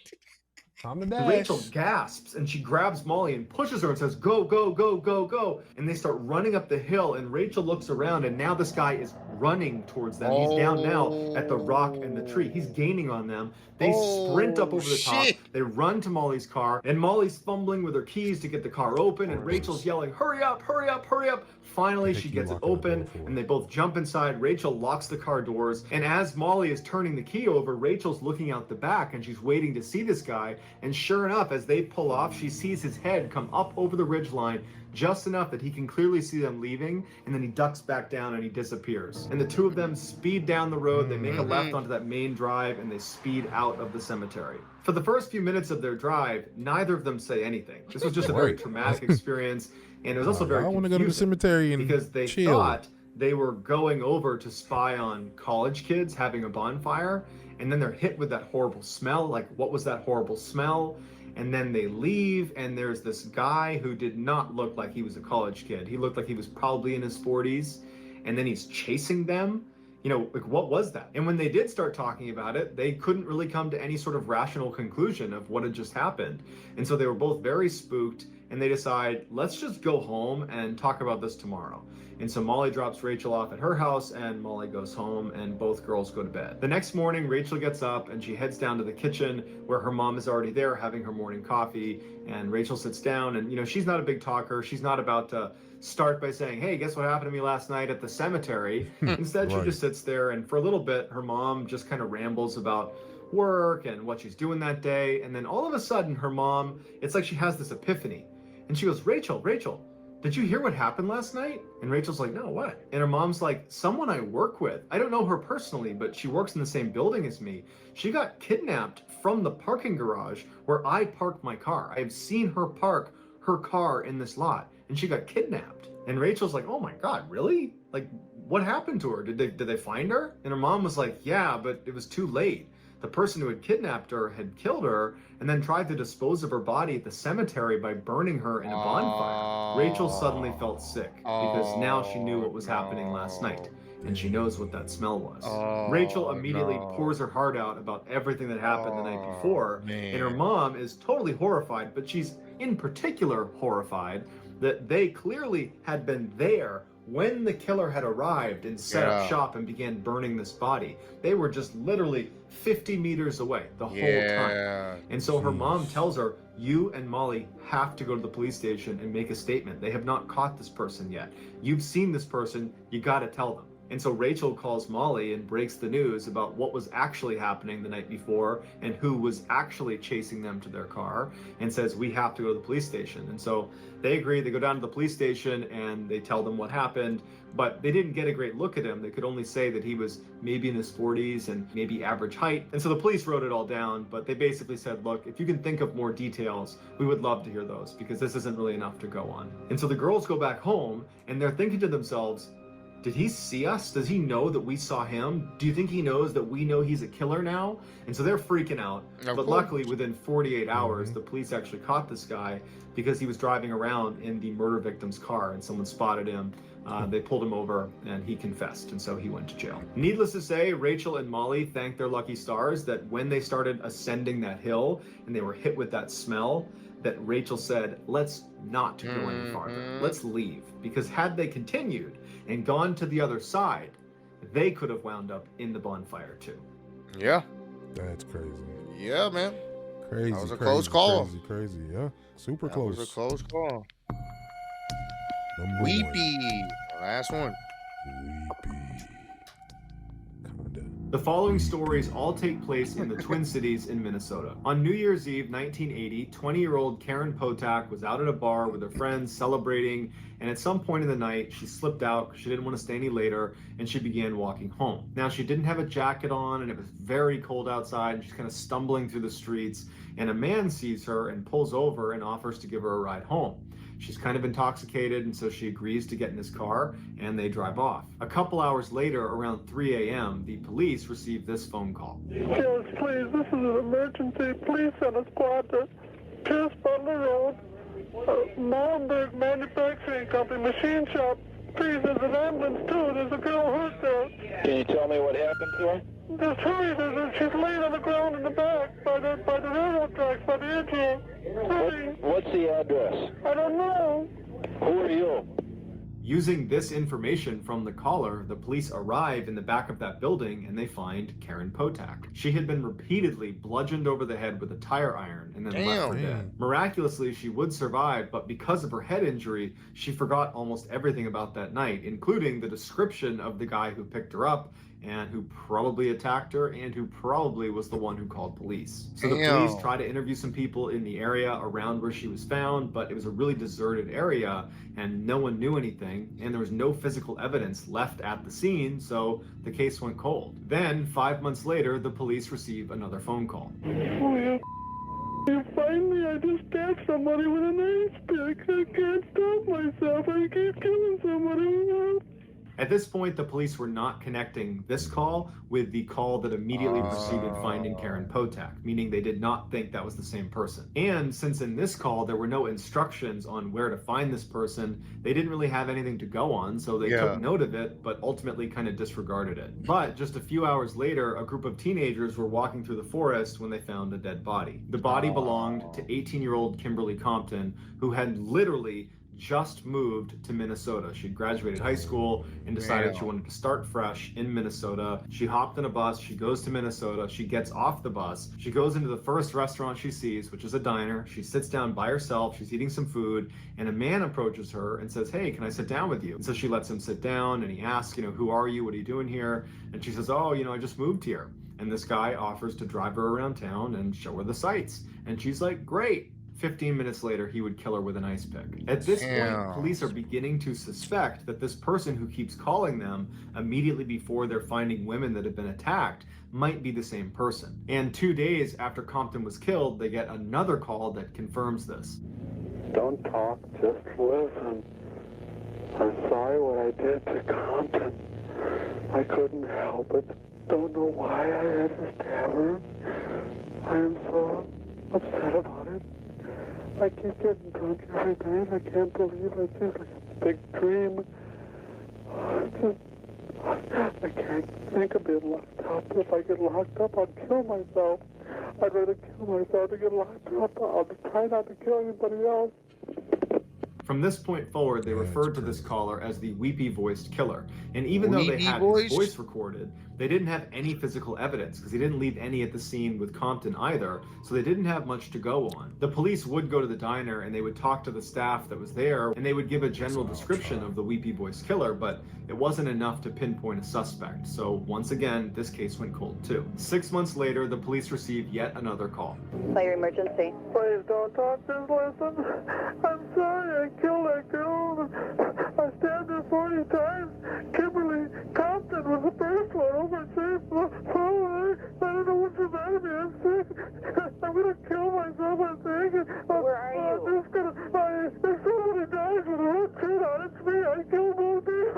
Time to dash. Rachel gasps and she grabs Molly and pushes her and says, "Go, go, go, go, go." And they start running up the hill, and Rachel looks around, and now this guy is running towards them. He's down now at the rock and the tree. He's gaining on them. They sprint up over the top. They run to Molly's car, and Molly's fumbling with her keys to get the car open, and Rachel's yelling, "Hurry up, hurry up, hurry up." Finally, she gets it open, and they both jump inside. Rachel locks the car doors, and as Molly is turning the key over, Rachel's looking out the back, and she's waiting to see this guy. And sure enough, as they pull off, she sees his head come up over the ridgeline just enough that he can clearly see them leaving, and then he ducks back down and he disappears. And the two of them speed down the road. They make a left onto that main drive, and they speed out of the cemetery. For the first few minutes of their drive, neither of them say anything. This was just a very traumatic experience, and it was also very I want to go to the cemetery and because they chill. thought they were going over to spy on college kids having a bonfire, and then they're hit with that horrible smell. Like, what was that horrible smell? And then they leave, and there's this guy who did not look like he was a college kid. He looked like he was probably in his 40s, and then he's chasing them. You know, like, what was that? And when they did start talking about it, they couldn't really come to any sort of rational conclusion of what had just happened. And so they were both very spooked, and they decide, let's just go home and talk about this tomorrow. And so Molly drops Rachel off at her house, and Molly goes home, and both girls go to bed. The next morning, Rachel gets up and she heads down to the kitchen where her mom is already there having her morning coffee. And Rachel sits down, and she's not a big talker. She's not about to start by saying, hey, guess what happened to me last night at the cemetery? Instead, she just sits there, and for a little bit, her mom just kind of rambles about work and what she's doing that day. And then all of a sudden, her mom, it's like she has this epiphany. And she goes, Rachel, did you hear what happened last night? And Rachel's like, no, what? And her mom's like, someone I work with. I don't know her personally, but she works in the same building as me. She got kidnapped from the parking garage where I parked my car. I have seen her park her car in this lot, and she got kidnapped. And Rachel's like, oh my God, really? Like, what happened to her? Did they find her? And her mom was like, yeah, but it was too late. The person who had kidnapped her had killed her and then tried to dispose of her body at the cemetery by burning her in a bonfire. Rachel suddenly felt sick because now she knew what was happening last night, and she knows what that smell was. Rachel immediately pours her heart out about everything that happened the night before, and her mom is totally horrified, but she's in particular horrified that they clearly had been there when the killer had arrived and set up shop and began burning this body. They were just literally 50 meters away the whole time. And so her mom tells her, you and Molly have to go to the police station and make a statement. They have not caught this person yet. You've seen this person, you gotta tell them. And so Rachel calls Molly and breaks the news about what was actually happening the night before and who was actually chasing them to their car, and says, we have to go to the police station. And so they agree, they go down to the police station and they tell them what happened, but they didn't get a great look at him. They could only say that he was maybe in his 40s and maybe average height. And so the police wrote it all down, but they basically said, look, if you can think of more details, we would love to hear those, because this isn't really enough to go on. And so the girls go back home and they're thinking to themselves, did he see us? Does he know that we saw him? Do you think he knows that we know he's a killer now? And so they're freaking out. But luckily, within 48 hours, the police actually caught this guy because he was driving around in the murder victim's car and someone spotted him. They pulled him over and he confessed, and so he went to jail. Needless to say, Rachel and Molly thanked their lucky stars that when they started ascending that hill and they were hit with that smell, that Rachel said, let's not go any farther. Let's leave. Because had they continued and gone to the other side, they could have wound up in the bonfire too. Yeah. That's crazy. Yeah, man. Crazy. That was a close call. Crazy. Yeah. Super close. That was a close call. Number Weepy. Last one. Weepy. Kinda. The following stories all take place in the Twin Cities in Minnesota. On New Year's Eve 1980, 20-year-old Karen Potak was out at a bar with her friends celebrating, and at some point in the night, she slipped out because she didn't want to stay any later, and she began walking home. Now, she didn't have a jacket on, and it was very cold outside, and she's kind of stumbling through the streets, and a man sees her and pulls over and offers to give her a ride home. She's kind of intoxicated, and so she agrees to get in his car, and they drive off. A couple hours later, around 3 a.m., the police receive this phone call. Yes, please, this is an emergency. Please send a squad to Pierce Butler Road, Molenberg Manufacturing Company, machine shop. Please, there's an ambulance too. There's a girl hurt there. Can you tell me what happened to her? Just hurry, she's laying on the ground in the back by the railroad tracks, by the edge here. Hurry. What's the address? I don't know. Who are you? Using this information from the caller, the police arrive in the back of that building and they find Karen Potak. She had been repeatedly bludgeoned over the head with a tire iron and then left for dead. Miraculously, she would survive, but because of her head injury, she forgot almost everything about that night, including the description of the guy who picked her up and who probably attacked her and who probably was the one who called police. So the police tried to interview some people in the area around where she was found, but it was a really deserted area and no one knew anything, and there was no physical evidence left at the scene, so the case went cold. Then, 5 months later, the police receive another phone call. Oh, you find me? I just stabbed somebody with an ice pick. I can't stop myself. I keep killing somebody. At this point, the police were not connecting this call with the call that immediately preceded finding Karen Potak, meaning they did not think that was the same person. And since in this call there were no instructions on where to find this person, they didn't really have anything to go on, so they took note of it, but ultimately kind of disregarded it. But just a few hours later, a group of teenagers were walking through the forest when they found a dead body. The body belonged to 18-year-old Kimberly Compton, who had literally just moved to Minnesota. She graduated high school and decided she wanted to start fresh in Minnesota. She hopped in a bus, she goes to Minnesota, she gets off the bus, she goes into the first restaurant she sees, which is a diner. She sits down by herself, she's eating some food, and a man approaches her and says, "Hey, can I sit down with you?" And so she lets him sit down, and he asks, "Who are you? What are you doing here?" And she says, "Oh, I just moved here." And this guy offers to drive her around town and show her the sights. And she's like, "Great." 15 minutes later, he would kill her with an ice pick. At this point, police are beginning to suspect that this person who keeps calling them immediately before they're finding women that have been attacked might be the same person. And 2 days after Compton was killed, they get another call that confirms this. Don't talk, just listen. I'm sorry what I did to Compton. I couldn't help it. Don't know why I had to stab her. I am so upset about it. I keep getting drunk every night. I can't believe it. It's just like a big dream. I can't think of being locked up. If I get locked up, I'll kill myself. I'd rather kill myself than get locked up. I'll try not to kill anybody else. From this point forward, they referred to this caller as the weepy-voiced killer. And even though they had his voice recorded, they didn't have any physical evidence because he didn't leave any at the scene with Compton either, so they didn't have much to go on. The police would go to the diner and they would talk to the staff that was there, and they would give a general description of the weepy-voiced killer, but it wasn't enough to pinpoint a suspect. So once again, this case went cold too. 6 months later, the police received yet another call. Fire emergency. Please don't talk, just listen. I'm sorry I killed that girl. I stabbed her 40 times. Kimberly Compton was the first one. Oh, my safe. I don't know what's the matter with me. I'm sick. I'm going to kill myself, I think. Where are you? I'm just going to... If somebody dies with a red shirt on, it's me. I killed both of you.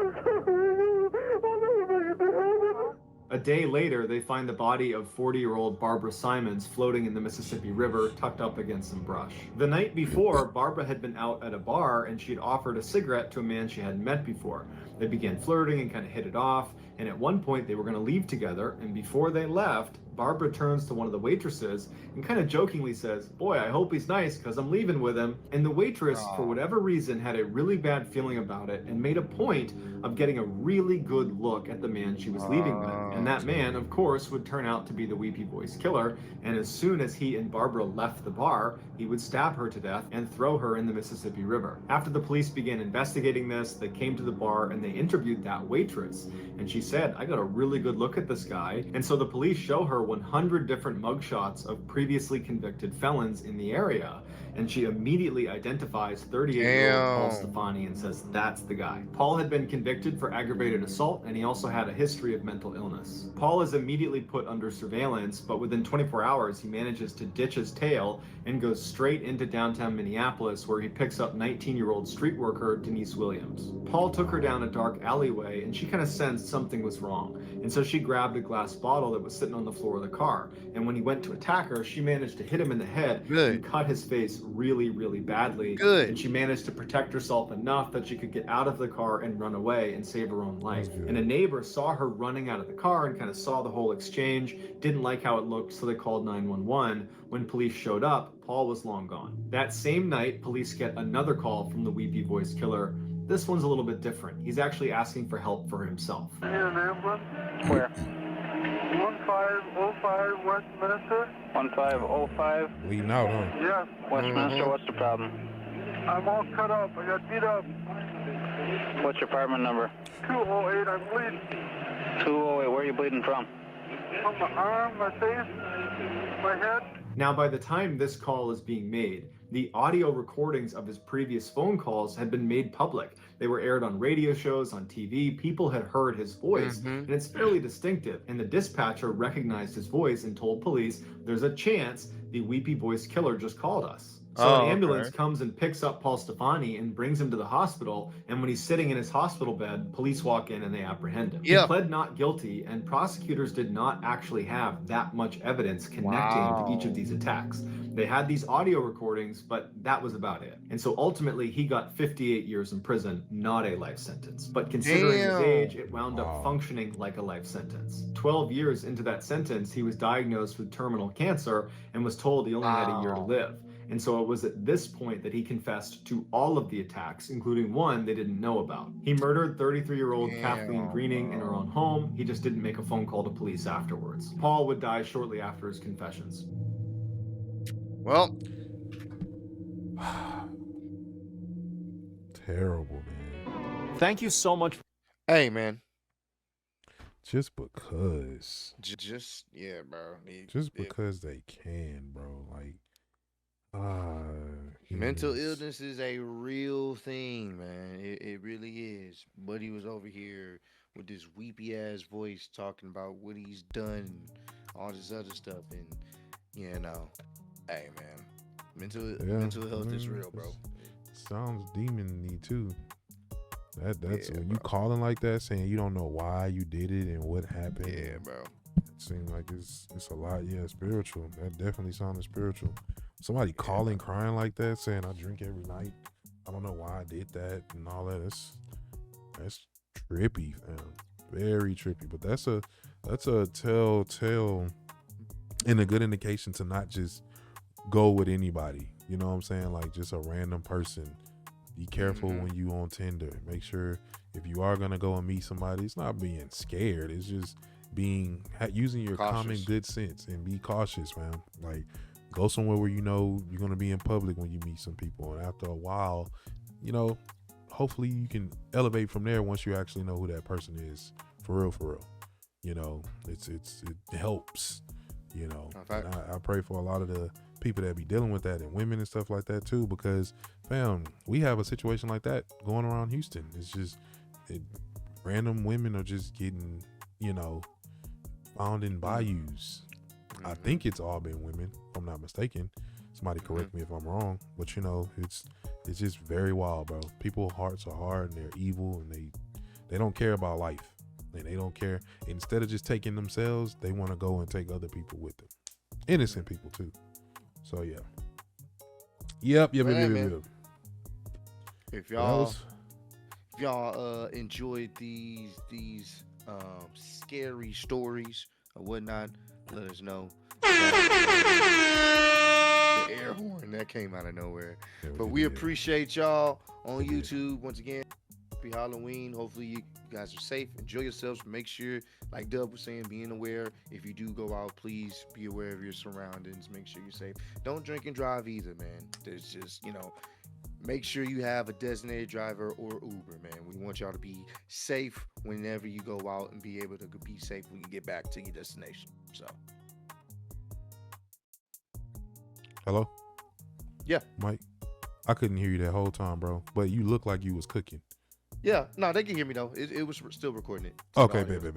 I'll never make it to heaven. A day later, they find the body of 40-year-old Barbara Simons floating in the Mississippi River, tucked up against some brush. The night before, Barbara had been out at a bar and she had offered a cigarette to a man she hadn't met before. They began flirting and kind of hit it off, and at one point they were going to leave together, and before they left, Barbara turns to one of the waitresses and kind of jokingly says, "Boy, I hope he's nice because I'm leaving with him." And the waitress, for whatever reason, had a really bad feeling about it and made a point of getting a really good look at the man she was leaving with. And that man, of course, would turn out to be the weepy-voiced killer, and as soon as he and Barbara left the bar, he would stab her to death and throw her in the Mississippi River. After the police began investigating this, they came to the bar and they interviewed that waitress. And she said, "I got a really good look at this guy." And so the police show her 100 different mugshots of previously convicted felons in the area. And she immediately identifies 38-year-old Paul Stefani and says, "That's the guy." Paul had been convicted for aggravated assault, and he also had a history of mental illness. Paul is immediately put under surveillance, but within 24 hours, he manages to ditch his tail and goes straight into downtown Minneapolis, where he picks up 19-year-old street worker Denise Williams. Paul took her down a dark alleyway, and she kind of sensed something was wrong. And so she grabbed a glass bottle that was sitting on the floor of the car. And when he went to attack her, she managed to hit him in the head and cut his face really, really badly. And she managed to protect herself enough that she could get out of the car and run away and save her own life. And a neighbor saw her running out of the car and kind of saw the whole exchange, didn't like how it looked, so they called 911. When police showed up, Paul was long gone. That same night, police get another call from the weepy-voiced killer. This one's a little bit different. He's actually asking for help for himself. Need an ambulance? Where? 1505 Westminster. 1505 Leading out, huh? Yes. Westminster. What's the problem? I'm all cut up. I got beat up. What's your apartment number? 208. I'm bleeding. 208. Where are you bleeding from? From my arm, my face, my head. Now, by the time this call is being made, the audio recordings of his previous phone calls had been made public. They were aired on radio shows, on TV. People had heard his voice, and it's fairly distinctive. And the dispatcher recognized his voice and told police, "There's a chance the weepy-voiced killer just called us." So an ambulance comes and picks up Paul Stefani and brings him to the hospital. And when he's sitting in his hospital bed, police walk in and they apprehend him. He pled not guilty, and prosecutors did not actually have that much evidence connecting to each of these attacks. They had these audio recordings, but that was about it. And so ultimately, he got 58 years in prison, not a life sentence. But considering his age, it wound up functioning like a life sentence. 12 years into that sentence, he was diagnosed with terminal cancer and was told he only had a year to live. And so it was at this point that he confessed to all of the attacks, including one they didn't know about. He murdered 33-year-old Kathleen Greening in her own home. He just didn't make a phone call to police afterwards. Paul would die shortly after his confessions. Well, terrible, man. Thank you so much. Hey, man. Just because. Yeah, bro. Just because they can, bro. Like, mental illness is a real thing, man. It really is. Buddy was over here with this weepy ass voice talking about what he's done, all this other stuff, and you know, hey, man, mental health is real, bro. Sounds demon-y too. That's when you calling like that, saying you don't know why you did it and what happened. Yeah, bro. It seems like it's a lot. Yeah, spiritual. That definitely sounded spiritual. Somebody calling, crying like that, saying I drink every night. I don't know why I did that and all that. That's trippy, fam. Very trippy. But that's a telltale and a good indication to not just go with anybody. You know what I'm saying? Like just a random person. Be careful when you on Tinder. Make sure if you are gonna go and meet somebody, it's not being scared. It's just using your common good sense and be cautious, man. Like go somewhere where you know you're gonna be in public when you meet some people, and after a while, you know, hopefully you can elevate from there once you actually know who that person is for real. You know, it helps. You know, and I pray for a lot of the people that be dealing with that and women and stuff like that too, because fam, we have a situation like that going around Houston. It's just random women are just getting, you know, found in bayous. I think it's all been women, if I'm not mistaken. Somebody correct me if I'm wrong, but you know, it's just very wild, bro. People's hearts are hard and they're evil, and they don't care about life, and they don't care. Instead of just taking themselves, they want to go and take other people with them, innocent people too. So yeah. Yep. If y'all enjoyed these scary stories or whatnot, let us know. The air horn that came out of nowhere. But we appreciate y'all on YouTube. Once again, happy Halloween. Hopefully you guys are safe. Enjoy yourselves. Make sure, like Dub was saying, being aware. If you do go out, please be aware of your surroundings. Make sure you're safe. Don't drink and drive either, man. There's just, you know, make sure you have a designated driver or Uber, man. We want y'all to be safe whenever you go out and be able to be safe when you get back to your destination. So. Hello? Yeah. Mike, I couldn't hear you that whole time, bro. But you look like you was cooking. Yeah. No, they can hear me, though. It was still recording it. So okay, baby.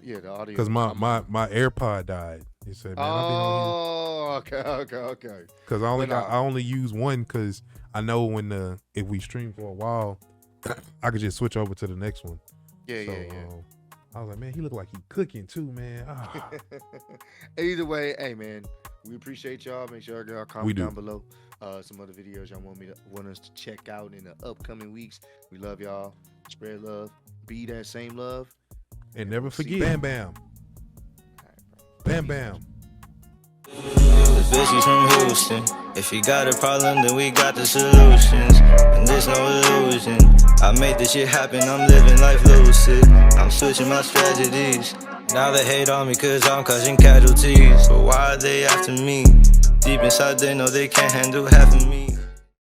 Yeah, the audio. Because my AirPod died. He said, man, I've been on here. Okay. Because I only use one because I know if we stream for a while, I could just switch over to the next one. Yeah. I was like, man, he look like he cooking too, man. Either way, hey, man, we appreciate y'all. Make sure y'all comment down below some other videos y'all want us to check out in the upcoming weeks. We love y'all. Spread love. Be that same love. And never forget, Bam Bam. Bam Bam. Bitches from Houston. If you got a problem, then we got the solutions. And there's no illusion. I made this shit happen, I'm living life lucid. I'm switching my strategies. Now they hate on me cause I'm causing casualties. But why are they after me? Deep inside they know they can't handle half of me.